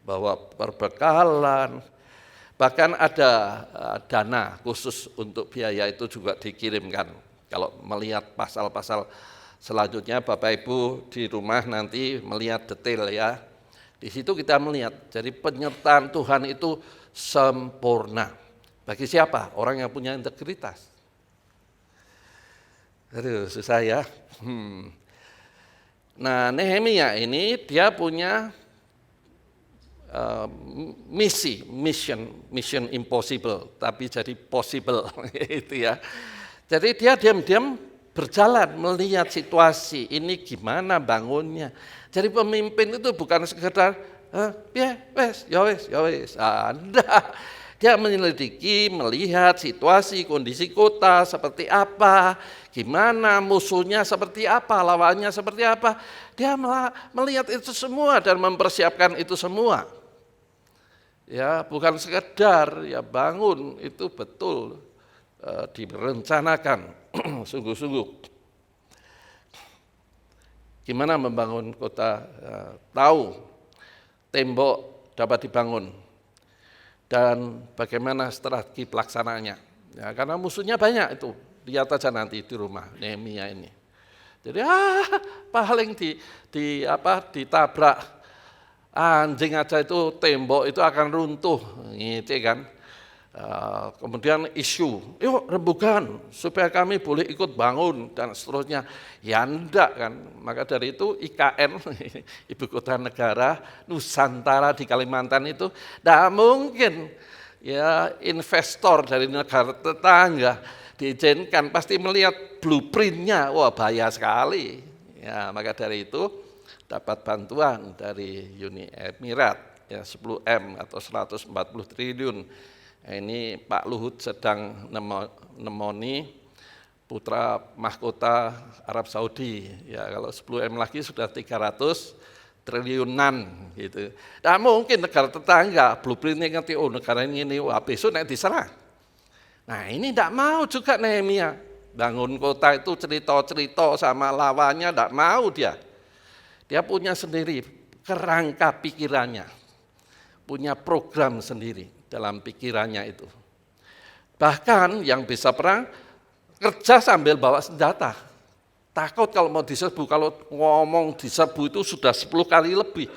bahwa perbekalan, bahkan ada dana khusus untuk biaya itu juga dikirimkan. Kalau melihat pasal-pasal selanjutnya, Bapak Ibu di rumah nanti melihat detail ya. Di situ kita melihat, jadi penyertaan Tuhan itu sempurna. Bagi siapa? Orang yang punya integritas. Aduh, susah ya. Nah, Nehemia ini dia punya mission impossible, tapi jadi possible itu ya. Jadi dia diam-diam berjalan melihat situasi ini gimana bangunnya. Jadi pemimpin itu bukan sekedar ya wes. Anda dia menyelidiki, melihat situasi, kondisi kota seperti apa, gimana musuhnya seperti apa, lawannya seperti apa. Dia melihat itu semua dan mempersiapkan itu semua. Ya, bukan sekedar ya bangun, itu betul direncanakan sungguh-sungguh. Gimana membangun kota? Tahu tembok dapat dibangun. Dan bagaimana strategi pelaksananya. Ya, karena musuhnya banyak itu. Lihat aja nanti di rumah Nehemia ini. Jadi paling ditabrak anjing aja itu tembok itu akan runtuh, gitu kan. Kemudian isu, yuk rembukan supaya kami boleh ikut bangun dan seterusnya. Ya enggak kan, maka dari itu IKN, Ibu Kota Negara Nusantara di Kalimantan itu tidak mungkin ya investor dari negara tetangga diizinkan, pasti melihat blueprintnya, wah bahaya sekali. Ya maka dari itu dapat bantuan dari Uni Emirat ya 10M atau 140 triliun. Ini Pak Luhut sedang nemoni putra mahkota Arab Saudi. Ya kalau 10M lagi sudah 300 triliunan gitu. Nah mungkin negara tetangga blueprintnya ngerti, oh negara ini wah besok nanti diserang. Nah ini tidak mau juga Nehemia. Bangun kota itu cerita-cerita sama lawannya, tidak mau dia. Dia punya sendiri kerangka pikirannya. Punya program sendiri dalam pikirannya itu. Bahkan yang bisa perang, kerja sambil bawa senjata. Takut kalau mau diserbu, kalau ngomong diserbu itu sudah 10 kali lebih.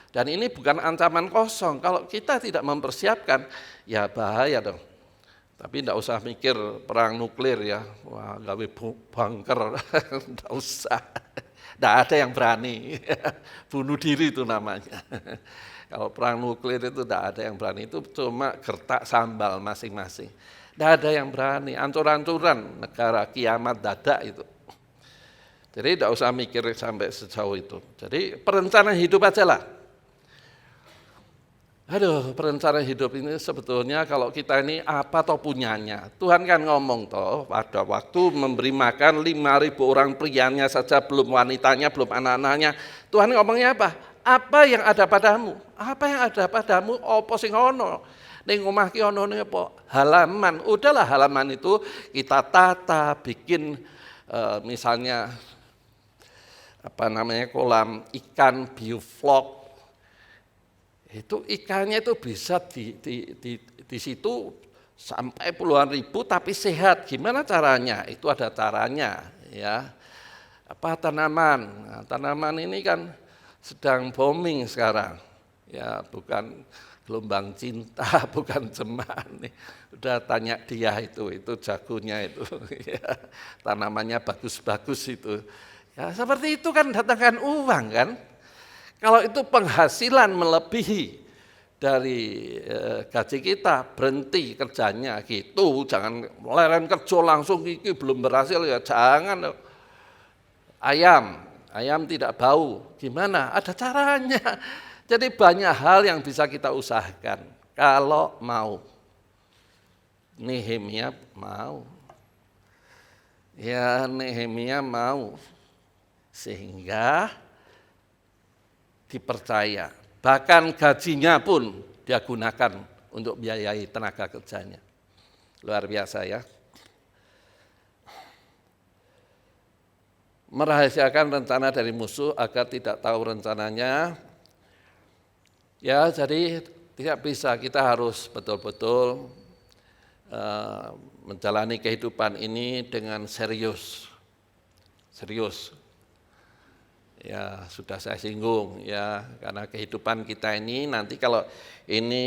Dan ini bukan ancaman kosong, kalau kita tidak mempersiapkan, ya bahaya dong. Tapi tidak usah mikir perang nuklir ya, wah gawe bunker, tidak usah. Tidak ada yang berani, bunuh diri itu namanya. Kalau perang nuklir itu tidak ada yang berani, itu cuma gertak sambal masing-masing. Tidak ada yang berani, ancur-ancuran negara kiamat dadak itu. Jadi tidak usah mikir sampai sejauh itu. Jadi perencanaan hidup aja lah. Aduh, perencanaan hidup ini sebetulnya kalau kita ini apa toh punyanya. Tuhan kan ngomong toh pada waktu memberi makan 5.000 orang prianya saja, belum wanitanya, belum anak-anaknya. Tuhan ngomongnya apa? Apa yang ada padamu? Apa yang ada padamu? Apa sing ono? Ning omah ki ono apa? Halaman. Udahlah halaman itu kita tata, bikin misalnya kolam ikan bioflok. Itu ikannya itu bisa di situ sampai puluhan ribu tapi sehat. Gimana caranya? Itu ada caranya ya. Apa tanaman? Nah, tanaman ini kan sedang booming sekarang. Ya, bukan gelombang cinta, bukan zeman. Udah tanya dia itu jagonya itu. Ya, tanamannya bagus-bagus itu. Ya, seperti itu kan datangkan uang kan. Kalau itu penghasilan melebihi dari gaji kita, berhenti kerjanya gitu. Jangan leren kerja langsung, iki belum berhasil ya jangan. Ayam tidak bau, gimana? Ada caranya. Jadi banyak hal yang bisa kita usahakan kalau mau. Nehemia mau. Ya Nehemia mau. Sehingga dipercaya. Bahkan gajinya pun dia gunakan untuk biayai tenaga kerjanya. Luar biasa ya. Merahasiakan rencana dari musuh agar tidak tahu rencananya. Ya, jadi tidak bisa, kita harus betul-betul menjalani kehidupan ini dengan serius. Serius. Ya, sudah saya singgung ya, karena kehidupan kita ini nanti kalau ini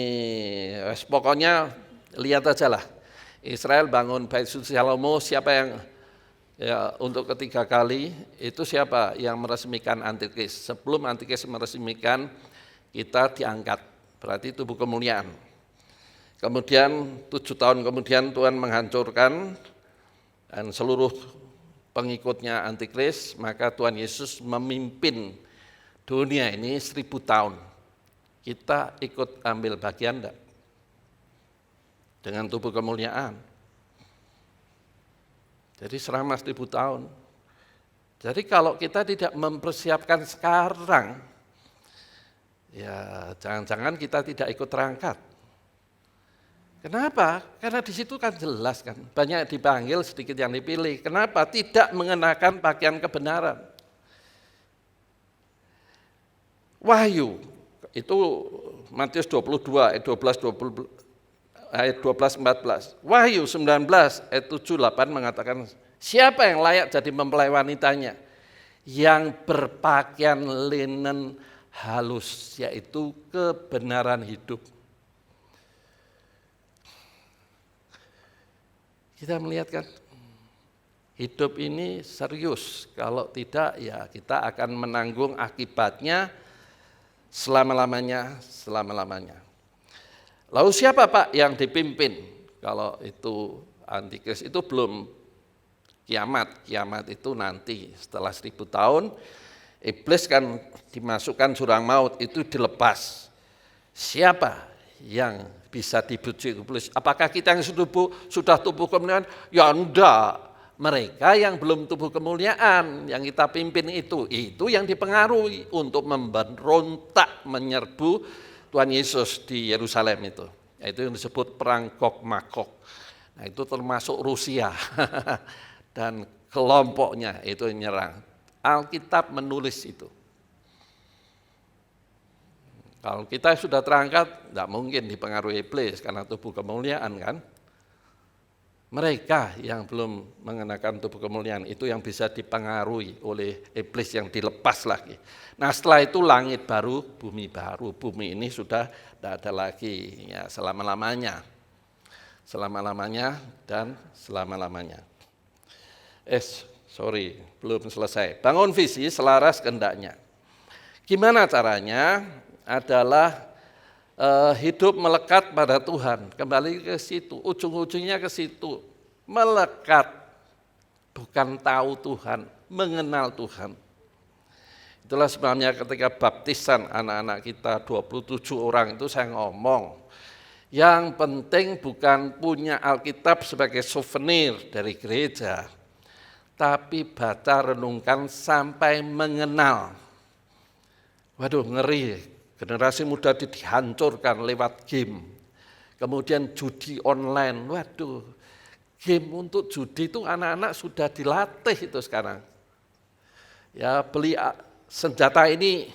pokoknya lihat aja lah. Israel bangun Bait Suci Salomo, siapa yang ya untuk ketiga kali itu siapa yang meresmikan Antikris? Sebelum Antikris meresmikan, kita diangkat, berarti tubuh kemuliaan. Kemudian 7 tahun kemudian Tuhan menghancurkan dan seluruh pengikutnya Antikris, maka Tuhan Yesus memimpin dunia ini 1000 tahun. Kita ikut ambil bagian enggak? Dengan tubuh kemuliaan. Jadi selama 1000 tahun. Jadi kalau kita tidak mempersiapkan sekarang, ya jangan-jangan kita tidak ikut terangkat. Kenapa? Karena di situ kan jelas kan, banyak dipanggil, sedikit yang dipilih. Kenapa? Tidak mengenakan pakaian kebenaran. Wahyu, itu Matius 22, ayat 12-14. Wahyu 19, ayat 7-8 mengatakan, siapa yang layak jadi mempelai wanitanya? Yang berpakaian linen halus, yaitu kebenaran hidup. Kita melihat kan, hidup ini serius, kalau tidak ya kita akan menanggung akibatnya selama-lamanya. Lalu siapa Pak yang dipimpin? Kalau itu Antikris itu belum kiamat itu nanti setelah 1000 tahun, iblis kan dimasukkan jurang maut, itu dilepas. Siapa yang bisa dibujuk iblis? Apakah kita yang sudah tubuh kemuliaan? Ya enggak. Mereka yang belum tubuh kemuliaan yang kita pimpin itu yang dipengaruhi untuk memberontak menyerbu Tuhan Yesus di Yerusalem itu. Itu yang disebut perang Gog Magog. Nah, itu termasuk Rusia dan kelompoknya itu menyerang. Alkitab menulis itu. Kalau kita sudah terangkat, tidak mungkin dipengaruhi iblis karena tubuh kemuliaan kan. Mereka yang belum mengenakan tubuh kemuliaan itu yang bisa dipengaruhi oleh iblis yang dilepas lagi. Nah setelah itu langit baru, bumi baru. Bumi ini sudah tidak ada lagi ya selama-lamanya. Selama-lamanya dan selama-lamanya. Belum selesai. Bangun visi selaras kehendaknya. Gimana caranya? Adalah hidup melekat pada Tuhan, kembali ke situ, ujung-ujungnya ke situ, melekat, bukan tahu Tuhan, mengenal Tuhan. Itulah sebabnya ketika baptisan anak-anak kita 27 orang itu saya ngomong, yang penting bukan punya Alkitab sebagai souvenir dari gereja, tapi baca renungkan sampai mengenal. Waduh ngeri. Generasi muda dihancurkan lewat game. Kemudian judi online. Waduh, game untuk judi itu anak-anak sudah dilatih itu sekarang. Ya beli senjata ini,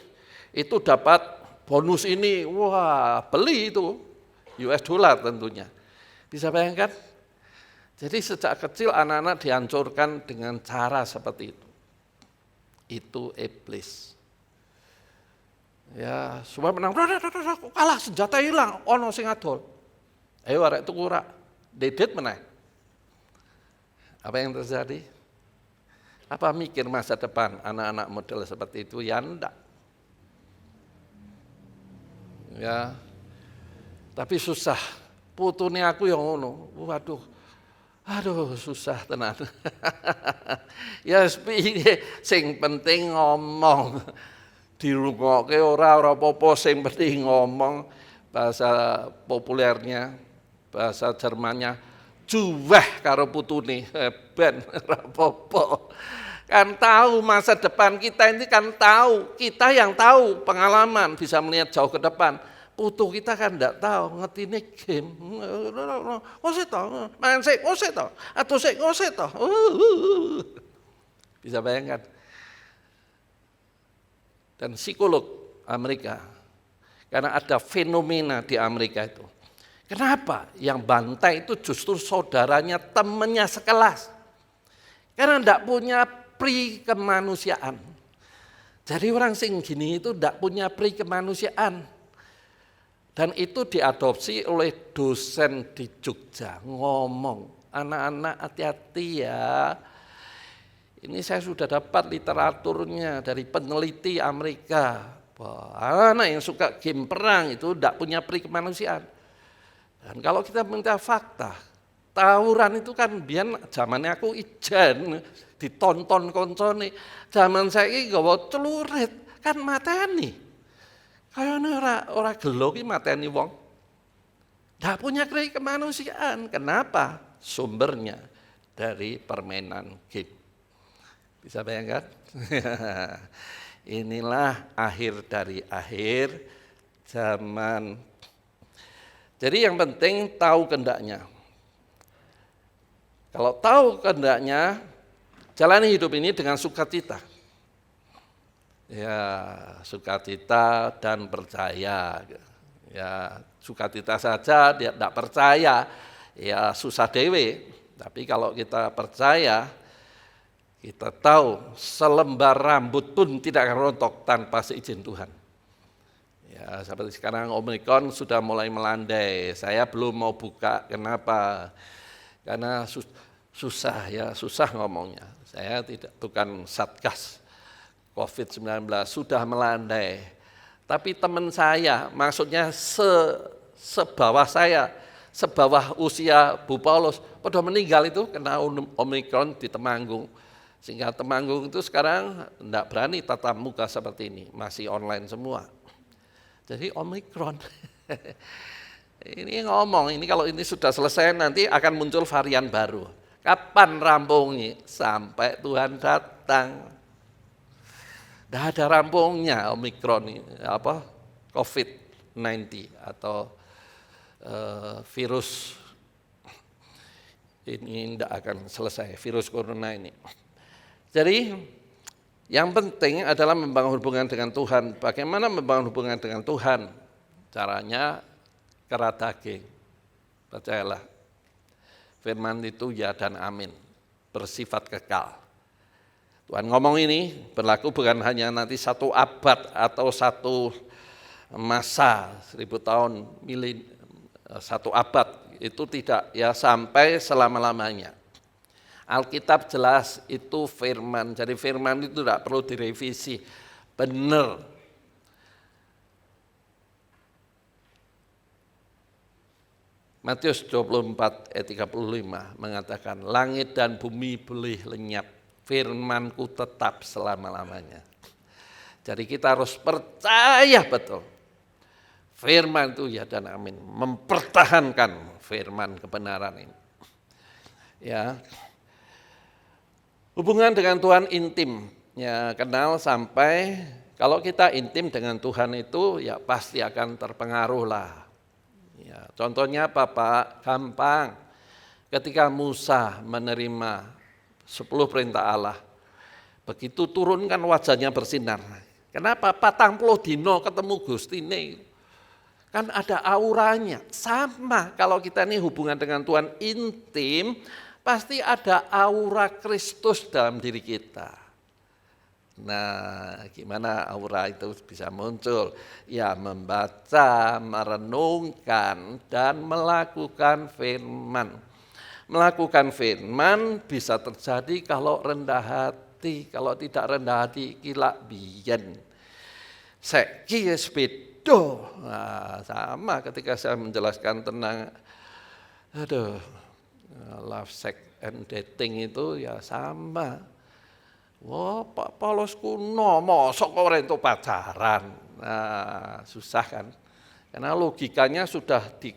itu dapat bonus ini. Wah beli itu, US dollar tentunya. Bisa bayangkan? Jadi sejak kecil anak-anak dihancurkan dengan cara seperti itu. Itu iblis. Ya, semua menang, kalah senjata hilang, ono sing adol. Ayo arek tuku rak, dedet meneh. Apa yang terjadi? Apa mikir masa depan anak-anak model seperti itu? Ya enggak. Ya. Tapi susah. Putune aku yang ngono. Waduh. Aduh, susah tenan. Ya piye sing penting ngomong. Dirungokke ora apa-apa, sing penting ngomong. Bahasa populernya, bahasa Jermannya, juweh karo putune. Ben ora apa-apa. Kan tahu masa depan kita ini, kan tahu. Kita yang tahu pengalaman bisa melihat jauh ke depan. Putu kita kan enggak tahu, ngetine game. Ngose to, main sik ngose to, atau sik ngose to. Bisa bayangkan. Dan psikolog Amerika, karena ada fenomena di Amerika itu. Kenapa yang bantai itu justru saudaranya, temannya sekelas? Karena enggak punya pri kemanusiaan. Jadi orang sing gini itu enggak punya pri kemanusiaan. Dan itu diadopsi oleh dosen di Jogja, ngomong, anak-anak hati-hati ya. Ini saya sudah dapat literaturnya dari peneliti Amerika. Bahwa anak yang suka game perang itu tidak punya pri kemanusiaan. Dan kalau kita minta fakta, tawuran itu kan biyen zamannya aku ijen, ditonton koncone. Zaman saiki gawa celurit, kan mateni. Kayaknya ora gelo ki mateni wong. Ndak punya pri kemanusiaan. Kenapa? Sumbernya dari permainan game. Bisa bayangkan? Inilah akhir dari akhir zaman. Jadi yang penting tahu kehendaknya. Kalau tahu kehendaknya, jalani hidup ini dengan sukacita. Ya, sukacita dan percaya. Ya, sukacita saja dia tidak percaya, ya susah dewe. Tapi kalau kita percaya, kita tahu selembar rambut pun tidak akan rontok tanpa seizin Tuhan. Ya, seperti sekarang Omikron sudah mulai melandai. Saya belum mau buka, kenapa? Karena susah ngomongnya. Saya bukan satgas COVID-19, sudah melandai. Tapi teman saya, maksudnya sebawah saya, sebawah usia Bu Paulus, pada meninggal itu kena Omikron di Temanggung. Sehingga Temanggung itu sekarang tidak berani tatap muka seperti ini, masih online semua. Jadi Omikron. Ini ngomong, ini kalau ini sudah selesai nanti akan muncul varian baru. Kapan rampungnya? Sampai Tuhan datang. Tidak ada rampungnya Omikron ini, COVID-19 atau virus ini tidak akan selesai, virus corona ini. Jadi yang penting adalah membangun hubungan dengan Tuhan. Bagaimana membangun hubungan dengan Tuhan? Caranya kera daging. Percayalah, firman itu ya dan amin, bersifat kekal. Tuhan ngomong ini berlaku bukan hanya nanti 1 abad atau 1 masa 1000 tahun, 1 abad, itu tidak, ya sampai selama-lamanya. Alkitab jelas itu firman, jadi firman itu tidak perlu direvisi, benar. Matius 24 ayat 35 mengatakan, langit dan bumi boleh lenyap, firmanku tetap selama-lamanya. Jadi kita harus percaya betul. Firman itu ya dan amin. Mempertahankan firman kebenaran ini. Ya. Hubungan dengan Tuhan intim. Ya, kenal sampai kalau kita intim dengan Tuhan itu ya pasti akan terpengaruh lah. Ya, contohnya apa Pak? Gampang. Ketika Musa menerima 10 perintah Allah, begitu turun kan wajahnya bersinar. Kenapa? 40 dino ketemu Gustine. Kan ada auranya. Sama kalau kita ini hubungan dengan Tuhan intim, pasti ada aura Kristus dalam diri kita. Nah, gimana aura itu bisa muncul? Ya membaca, merenungkan, dan melakukan firman. Melakukan firman bisa terjadi kalau rendah hati, kalau tidak rendah hati kilak biyen. Saiki wis beda Nah, sama ketika saya menjelaskan tentang love, sex, and dating itu ya sama. Wah, Pak Paulus kuno, mosok kok orang itu pacaran. Nah, susah kan? Karena logikanya sudah di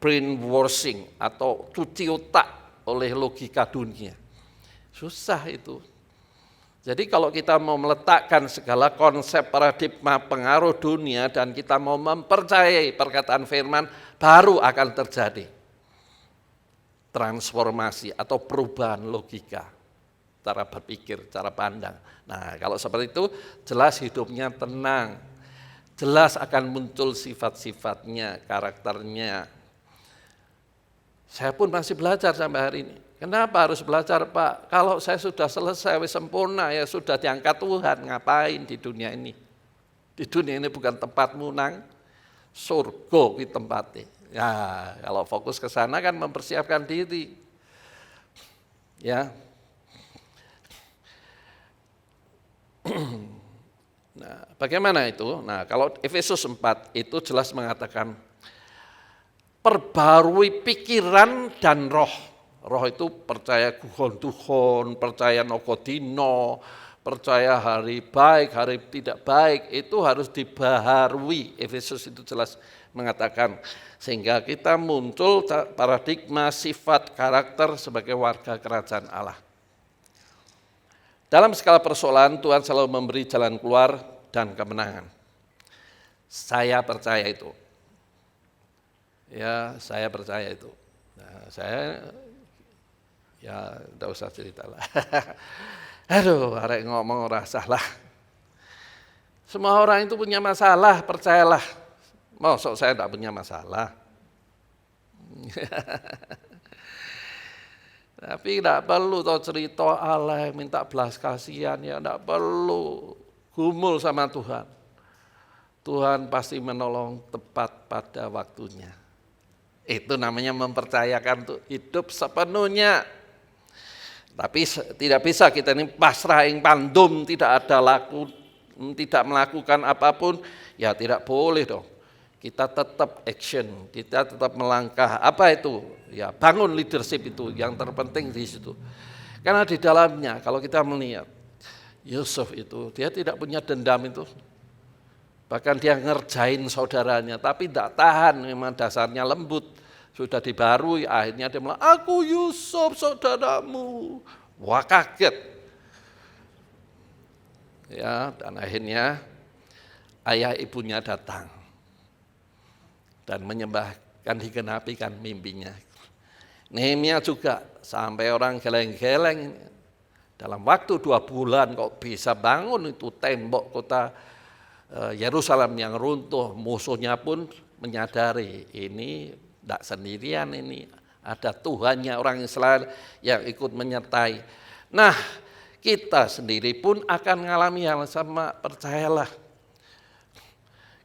brainwashing atau cuci otak oleh logika dunia. Susah itu. Jadi kalau kita mau meletakkan segala konsep paradigma pengaruh dunia dan kita mau mempercayai perkataan firman, baru akan terjadi transformasi atau perubahan logika. Cara berpikir, cara pandang. Nah, kalau seperti itu jelas hidupnya tenang. Jelas akan muncul sifat-sifatnya, karakternya. Saya pun masih belajar sampai hari ini. Kenapa harus belajar, Pak? Kalau saya sudah selesai, sempurna, ya sudah diangkat Tuhan. Ngapain di dunia ini? Di dunia ini bukan tempatmu, nang. Surga di tempatnya. Ya, kalau fokus ke sana kan mempersiapkan diri. Ya. Nah, bagaimana itu? Nah, kalau Efesus 4 itu jelas mengatakan perbarui pikiran dan roh. Roh itu percaya Tuhan, percaya nokodino, percaya hari baik, hari tidak baik, itu harus dibaharui. Efesus itu jelas mengatakan sehingga kita muncul paradigma sifat karakter sebagai warga kerajaan Allah. Dalam skala persoalan Tuhan selalu memberi jalan keluar dan kemenangan. Saya percaya itu. Ya, saya percaya itu. Nah, saya ya tidak usah cerita lah. Aduh, arek ngomong rasa lah. Semua orang itu punya masalah, percayalah. Maksud saya tidak punya masalah. Tapi tidak perlu tahu cerita Allah yang minta belas kasihan, ya tidak perlu gumul sama Tuhan. Tuhan pasti menolong tepat pada waktunya. Itu namanya mempercayakan untuk hidup sepenuhnya. Tapi tidak bisa kita ini pasrah ing pandum, tidak ada laku, tidak melakukan apapun, ya tidak boleh dong. Kita tetap action, kita tetap melangkah. Apa itu? Ya bangun leadership itu yang terpenting di situ. Karena di dalamnya kalau kita melihat Yusuf itu dia tidak punya dendam itu. Bahkan dia ngerjain saudaranya tapi tidak tahan, memang dasarnya lembut. Sudah dibarui akhirnya dia bilang, "Aku Yusuf saudaramu." Wah, kaget. Ya, dan akhirnya ayah ibunya datang dan menyembahkan digenapikan mimpinya. Nehemia juga sampai orang geleng-geleng dalam waktu 2 bulan kok bisa bangun itu tembok kota Yerusalem yang runtuh. Musuhnya pun menyadari ini tidak sendirian, ini ada Tuhannya, orang Israel yang ikut menyertai. Nah, kita sendiri pun akan mengalami hal sama, percayalah.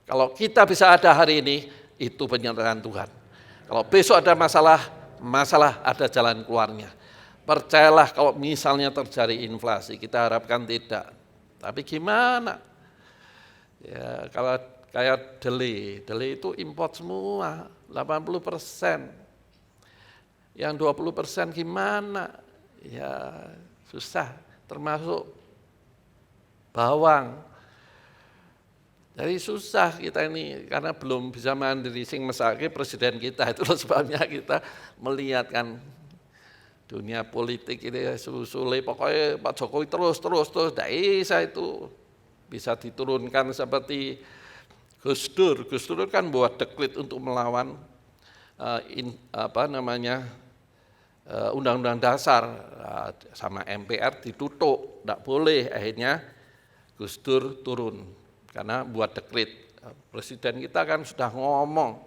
Kalau kita bisa ada hari ini, itu penyertaan Tuhan. Kalau besok ada masalah ada jalan keluarnya. Percayalah kalau misalnya terjadi inflasi, kita harapkan tidak. Tapi gimana? Ya, kalau kayak deli itu import semua, 80%. Yang 20% gimana? Ya susah, termasuk bawang. Jadi susah kita ini karena belum bisa mandiri sing mesake presiden kita. Itulah sebabnya kita melihat kan dunia politik ini sulit. Pokoknya Pak Jokowi terus tidak bisa itu bisa diturunkan seperti Gus Dur. Gus Dur kan buat dekret untuk melawan Undang-Undang Dasar sama MPR ditutup, tidak boleh. Akhirnya Gus Dur turun. Karena buat dekret, presiden kita kan sudah ngomong,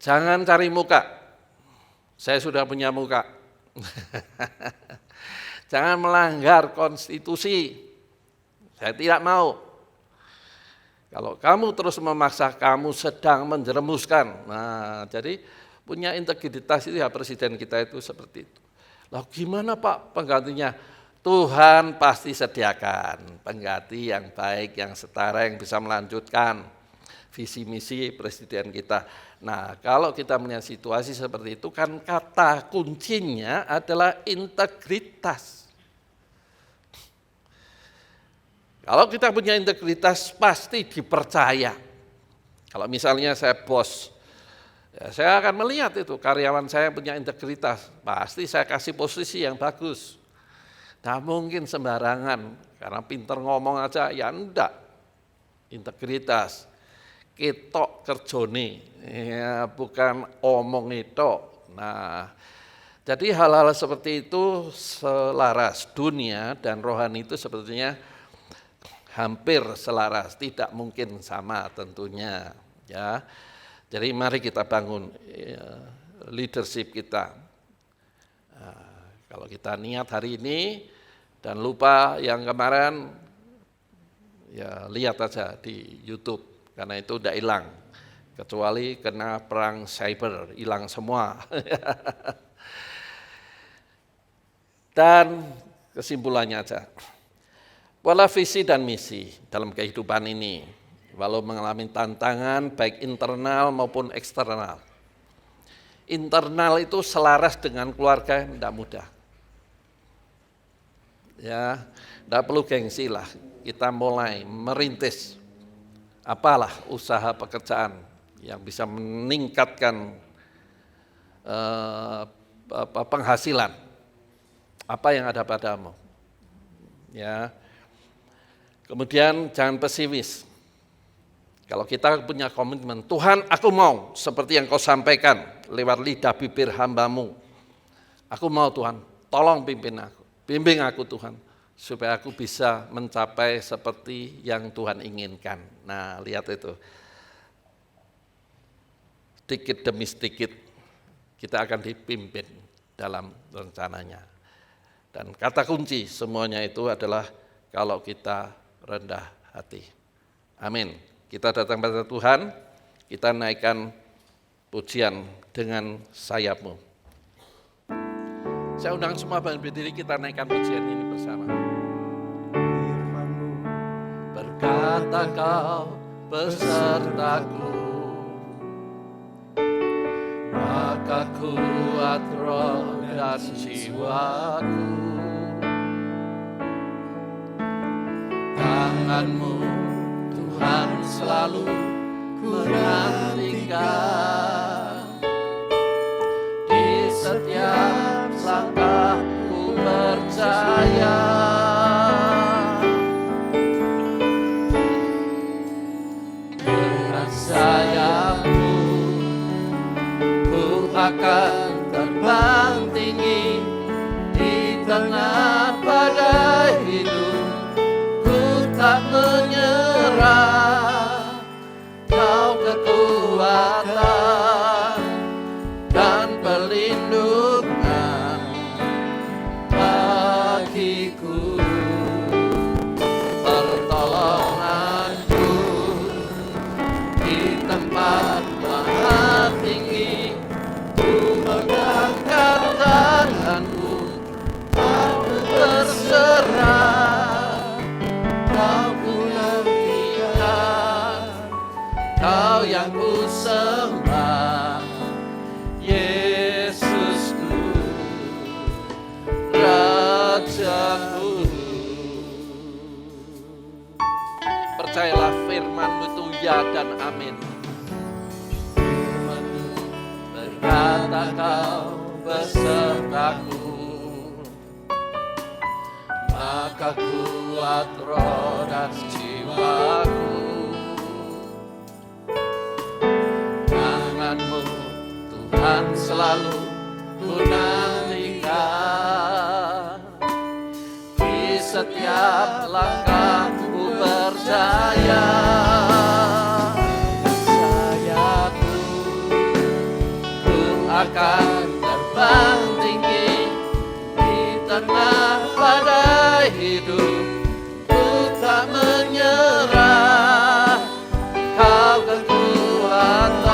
jangan cari muka, saya sudah punya muka. Jangan melanggar konstitusi, saya tidak mau. Kalau kamu terus memaksa, kamu sedang menjerumuskan. Nah, jadi punya integritas itu ya presiden kita itu seperti itu. Lah gimana Pak penggantinya? Tuhan pasti sediakan pengganti yang baik, yang setara, yang bisa melanjutkan visi misi presiden kita. Nah, kalau kita melihat situasi seperti itu kan kata kuncinya adalah integritas. Kalau kita punya integritas pasti dipercaya. Kalau misalnya saya bos, ya saya akan melihat itu karyawan saya punya integritas, pasti saya kasih posisi yang bagus. Nah mungkin sembarangan, karena pinter ngomong aja, ya enggak. Integritas, ketok kerjone, ya bukan omong itu. Nah, jadi hal-hal seperti itu selaras, dunia dan rohani itu sebetulnya hampir selaras, tidak mungkin sama tentunya. Ya, jadi mari kita bangun leadership kita. Nah, kalau kita niat hari ini dan lupa yang kemarin, ya lihat aja di YouTube, karena itu udah hilang. Kecuali kena perang cyber, hilang semua. Dan kesimpulannya aja, pola visi dan misi dalam kehidupan ini, walau mengalami tantangan baik internal maupun eksternal. Internal itu selaras dengan keluarga yang tidak mudah. Ya, tidak perlu gengsi lah, kita mulai merintis apalah usaha pekerjaan yang bisa meningkatkan penghasilan. Apa yang ada padamu? Ya. Kemudian jangan pesimis. Kalau kita punya komitmen, Tuhan aku mau seperti yang kau sampaikan lewat lidah bibir hambamu. Aku mau Tuhan, tolong pimpin aku. Bimbing aku Tuhan, supaya aku bisa mencapai seperti yang Tuhan inginkan. Nah, lihat itu. Sedikit demi sedikit kita akan dipimpin dalam rencananya. Dan kata kunci semuanya itu adalah kalau kita rendah hati. Amin. Kita datang pada Tuhan, kita naikkan pujian dengan sayapmu. Saya undang semua berdiri, kita naikkan pujian ini bersama. Berkata kau besertaku, maka kuat roh dan jiwaku. Tanganmu Tuhan selalu menantikan, di setiap langkahku percaya. Dengan sayapmu ku akan terbang tinggi di tengah badai hidup. Ku tak menyerah, kau kekuatan dan perlindungan bagiku. Pertolonganku di tempat maha tinggi, ku megangkan tanganmu, aku berserah, kau ku nantikan, kau yang ku sembah, Yesusku, Rajaku. Percayalah firman-Mu itu ya dan amin. Firman-Mu berkata kau besertaku, maka kuat roh dan jiwaku. Tangan-Mu Tuhan selalu ku nantikan, di setiap langkahku percaya. Sayapku ku akan terbang tinggi di tengah badai hidup. Ku tak menyerah, kau kekuatan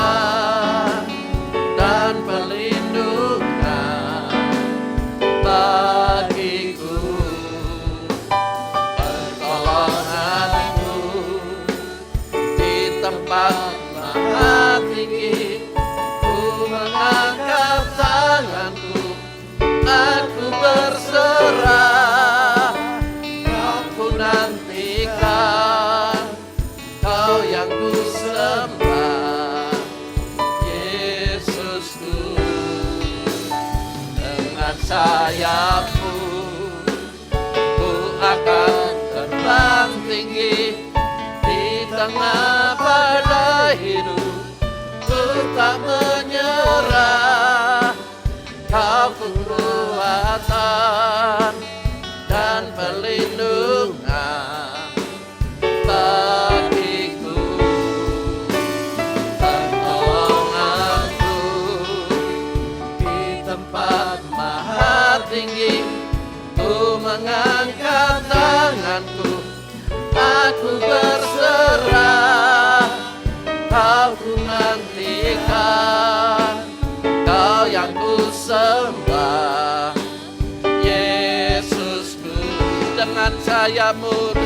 dan perlindungan bagiku. sayapmu, ku akan terbang tinggi di tengah badai hidup. Ku tak menyerah, Kau kekuatan dan perlindungan bagiku, pertolonganku di tempat maha tinggi. Ku mengangkat tanganku, aku berserah, Kau ku nantikan, Kau yang ku sembah, Yesusku. Dengan sayapmu,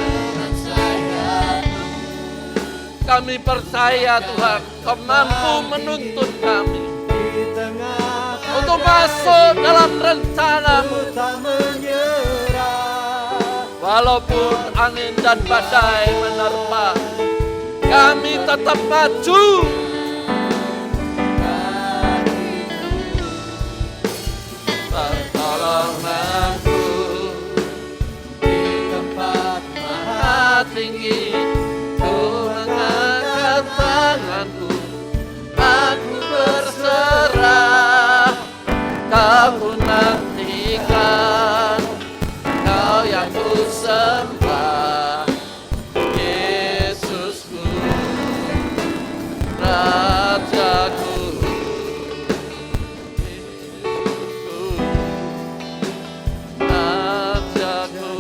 kami percaya Tuhan, Kau mampu menuntun kami Di tengah untuk masuk dalam rencana-Mu. tak menyerah. Walaupun angin dan badai menerpa, kami tetap maju. Pertolonganku di tempat maha tinggi, ku mengangkat tanganku, aku berserah, Kau ku nantikan, Kau yang ku sembah, Yesusku, Rajaku. Rajaku,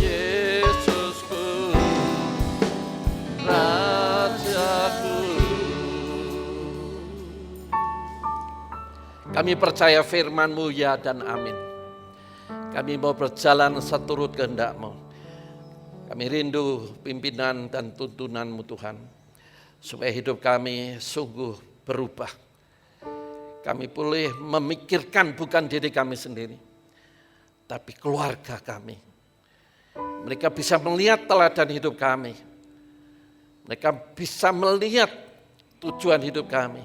Yesusku, Rajaku. Kami percaya firman-Mu ya dan amin. Kami mau berjalan seturut kehendak-Mu. Kami rindu pimpinan dan tuntunan-Mu Tuhan, supaya hidup kami sungguh berubah. Kami boleh memikirkan bukan diri kami sendiri, tapi keluarga kami. Mereka bisa melihat teladan hidup kami. Mereka bisa melihat tujuan hidup kami.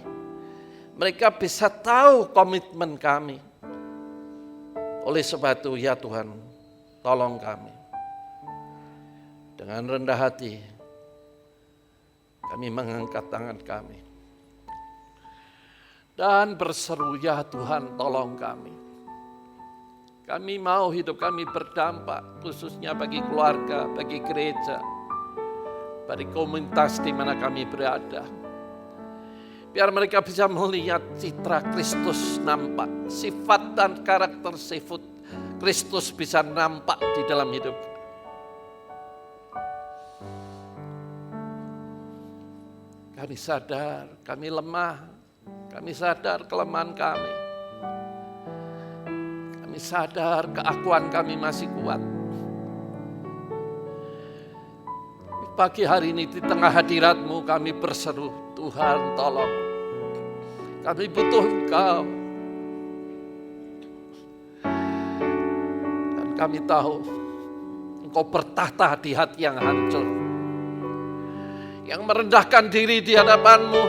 Mereka bisa tahu komitmen kami. Oleh sebab itu, ya Tuhan, tolong kami. Dengan rendah hati, kami mengangkat tangan kami. Dan berseru, ya Tuhan, tolong kami. Kami mau hidup kami berdampak, khususnya bagi keluarga, bagi gereja, bagi komunitas di mana kami berada. Biar mereka bisa melihat citra Kristus nampak, sifat dan karakter sifat Kristus bisa nampak di dalam hidup. Kami sadar, kami lemah. Kami sadar kelemahan kami. Kami sadar keakuan kami masih kuat. Pagi hari ini di tengah hadirat-Mu kami berseru, Tuhan tolong. Kami butuh Engkau. Dan kami tahu Engkau bertahta di hati yang hancur, yang merendahkan diri di hadapan-Mu.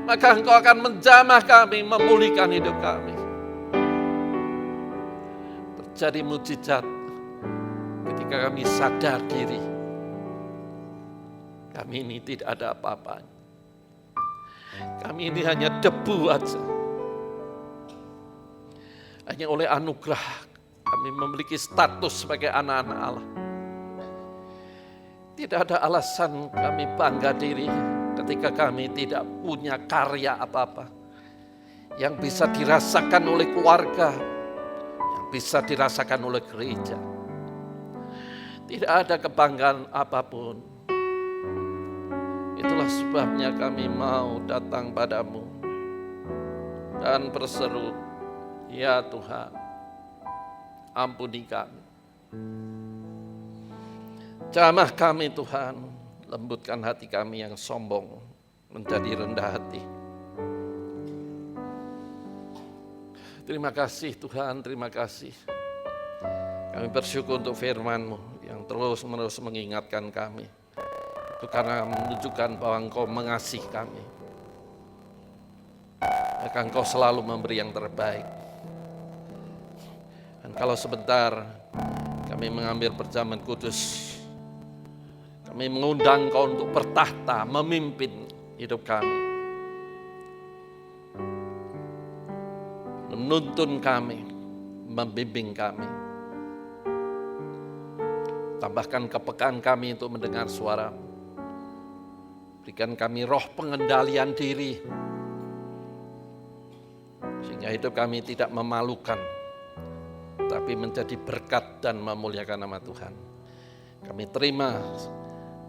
Maka Engkau akan menjamah kami, memulihkan hidup kami. Terjadi mujizat ketika kami sadar diri. Kami ini tidak ada apa-apanya. Kami ini hanya debu aja. Hanya oleh anugerah kami memiliki status sebagai anak-anak Allah. Tidak ada alasan kami bangga diri ketika kami tidak punya karya apa-apa yang bisa dirasakan oleh keluarga, yang bisa dirasakan oleh gereja. Tidak ada kebanggaan apapun. Itulah sebabnya kami mau datang padamu dan berseru, ya Tuhan, ampuni kami. Jamah kami Tuhan, lembutkan hati kami yang sombong menjadi rendah hati. Terima kasih Tuhan, terima kasih. Kami bersyukur untuk firman-Mu yang terus-menerus mengingatkan kami. Itu karena menunjukkan bahwa Engkau mengasihi kami. maka Engkau selalu memberi yang terbaik. Dan kalau sebentar kami mengambil perjamuan kudus, kami mengundang Engkau untuk bertahta, memimpin hidup kami, menuntun kami, membimbing kami. Tambahkan kepekaan kami untuk mendengar suara. Berikan kami roh pengendalian diri, sehingga hidup kami tidak memalukan, tapi menjadi berkat dan memuliakan nama Tuhan. Kami terima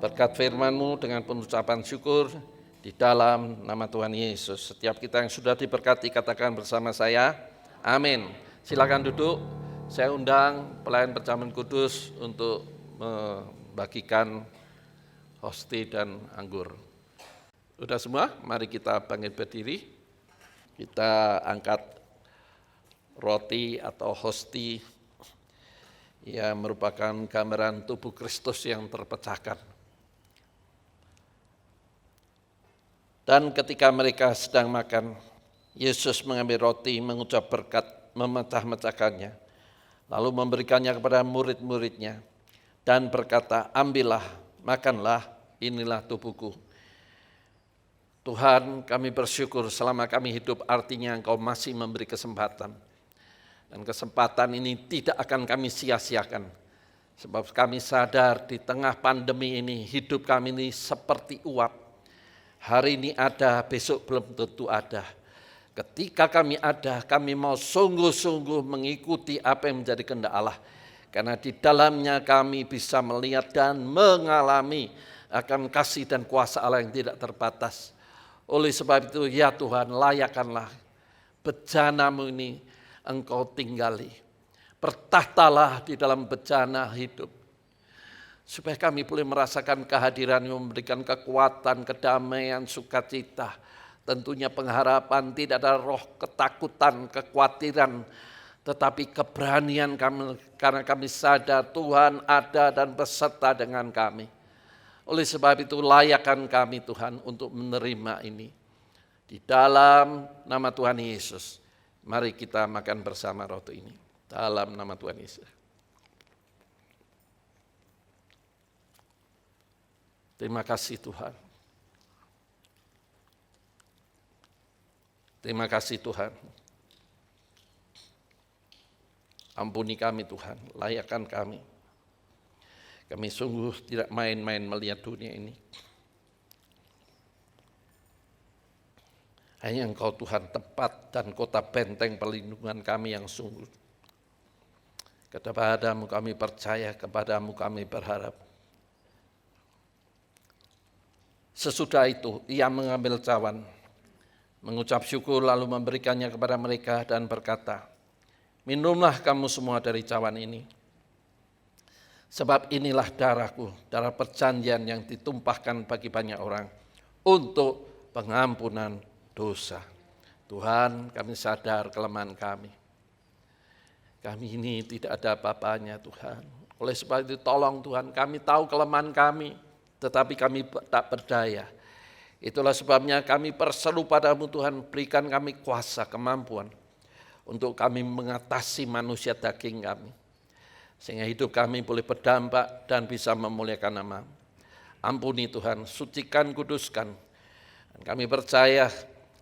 berkat firman-Mu dengan pengucapan syukur di dalam nama Tuhan Yesus. Setiap kita yang sudah diberkati katakan bersama saya, amin. Silakan duduk. Saya undang pelayan perjamuan kudus untuk membagikan hosti dan anggur. Sudah semua? Mari kita bangkit berdiri. Kita angkat roti atau hosti yang merupakan gambaran tubuh Kristus yang terpecahkan. Dan ketika mereka sedang makan, Yesus mengambil roti, mengucap berkat, memecah-mecahkannya, lalu memberikannya kepada murid-muridnya, dan berkata, ambillah, makanlah, inilah tubuhku. Tuhan, kami bersyukur selama kami hidup, artinya Engkau masih memberi kesempatan. Dan kesempatan ini tidak akan kami sia-siakan. Sebab kami sadar di tengah pandemi ini, hidup kami ini seperti uap. Hari ini ada, besok belum tentu ada. Ketika kami ada, kami mau sungguh-sungguh mengikuti apa yang menjadi kehendak Allah. Karena di dalamnya kami bisa melihat dan mengalami akan kasih dan kuasa Allah yang tidak terbatas. Oleh sebab itu, ya Tuhan, layakkanlah bejana-Mu ini Engkau tinggali. Bertahtalah di dalam bejana hidup. Supaya kami boleh merasakan kehadiran-Mu, memberikan kekuatan, kedamaian, sukacita. Tentunya pengharapan, tidak ada roh ketakutan, kekhawatiran, tetapi keberanian kami, karena kami sadar Tuhan ada dan beserta dengan kami. Oleh sebab itu layakkan kami Tuhan untuk menerima ini. Di dalam nama Tuhan Yesus, mari kita makan bersama roti ini. Dalam nama Tuhan Yesus. Terima kasih Tuhan. Terima kasih Tuhan. Ampuni kami Tuhan, layakkan kami. Kami sungguh tidak main-main melihat dunia ini. Hanya Engkau Tuhan tempat dan kota benteng perlindungan kami yang sungguh. Kepadamu kami percaya, kepadamu kami berharap. Sesudah itu ia mengambil cawan, mengucap syukur lalu memberikannya kepada mereka dan berkata, minumlah kamu semua dari cawan ini. Sebab inilah darahku, darah perjanjian yang ditumpahkan bagi banyak orang untuk pengampunan dosa. Tuhan, kami sadar kelemahan kami. Kami ini tidak ada apa-apanya Tuhan. Oleh sebab itu tolong Tuhan, kami tahu kelemahan kami, tetapi kami tak berdaya. Itulah sebabnya kami berseru padamu Tuhan, berikan kami kuasa, kemampuan untuk kami mengatasi manusia daging kami. Sehingga hidup kami boleh berdampak dan bisa memuliakan nama. Ampuni Tuhan, sucikan, kuduskan. Dan kami percaya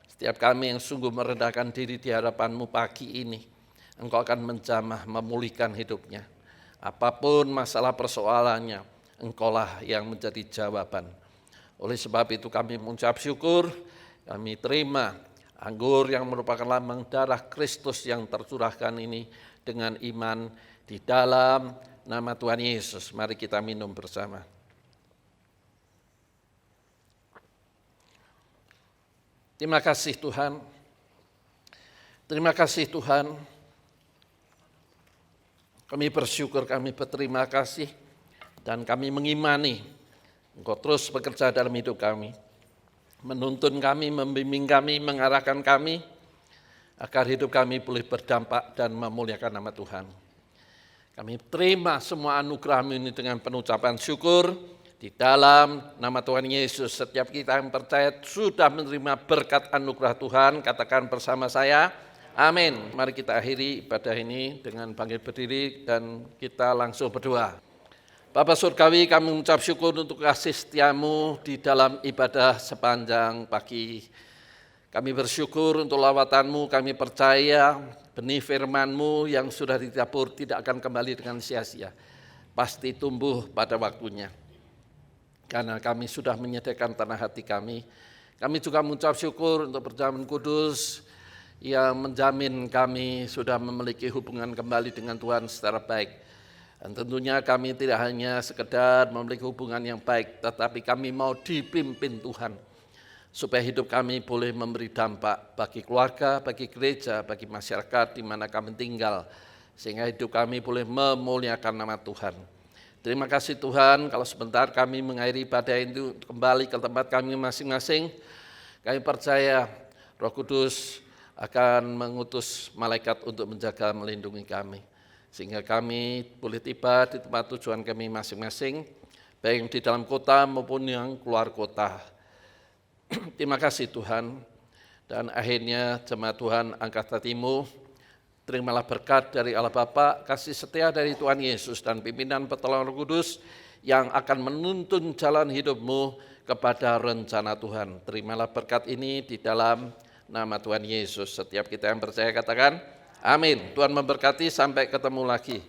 setiap kami yang sungguh merendahkan diri di hadapan-Mu pagi ini, Engkau akan menjamah, memulihkan hidupnya. Apapun masalah persoalannya, Engkaulah yang menjadi jawaban. Oleh sebab itu kami mengucap syukur, kami terima anggur yang merupakan lambang darah Kristus yang tercurahkan ini dengan iman di dalam nama Tuhan Yesus. Mari kita minum bersama. Terima kasih Tuhan. Terima kasih Tuhan. Kami bersyukur, kami berterima kasih. Dan kami mengimani Engkau terus bekerja dalam hidup kami. Menuntun kami, membimbing kami, mengarahkan kami. Agar hidup kami boleh berdampak dan memuliakan nama Tuhan. Kami terima semua anugerah-Mu ini dengan penucapan syukur. Di Di dalam nama Tuhan Yesus, setiap kita yang percaya sudah menerima berkat anugerah Tuhan, katakan bersama saya, amin. Mari kita akhiri ibadah ini dengan bangkit berdiri dan kita langsung berdoa. Bapa Surgawi, kami mengucap syukur untuk kasih setiamu di dalam ibadah sepanjang pagi. Kami bersyukur untuk lawatanmu, kami percaya benih firman-Mu yang sudah ditabur tidak akan kembali dengan sia-sia. Pasti tumbuh pada waktunya. Karena kami sudah menyediakan tanah hati kami. Kami juga mengucap syukur untuk perjamuan kudus yang menjamin kami sudah memiliki hubungan kembali dengan Tuhan secara baik. Dan tentunya kami tidak hanya sekedar memiliki hubungan yang baik, tetapi kami mau dipimpin Tuhan. Supaya hidup kami boleh memberi dampak bagi keluarga, bagi gereja, bagi masyarakat di mana kami tinggal. Sehingga hidup kami boleh memuliakan nama Tuhan. Terima kasih Tuhan, kalau sebentar kami mengakhiri ibadah itu kembali ke tempat kami masing-masing. Kami percaya Roh Kudus akan mengutus malaikat untuk menjaga melindungi kami. Sehingga kami boleh tiba di tempat tujuan kami masing-masing, baik di dalam kota maupun yang keluar kota. Terima kasih Tuhan. Dan akhirnya jemaat Tuhan angkat hatimu. Terimalah berkat dari Allah Bapa, kasih setia dari Tuhan Yesus, dan pimpinan pertolongan Roh Kudus yang akan menuntun jalan hidupmu kepada rencana Tuhan. Terimalah berkat ini di dalam nama Tuhan Yesus. Setiap kita yang percaya katakan, amin. Tuhan memberkati, sampai ketemu lagi.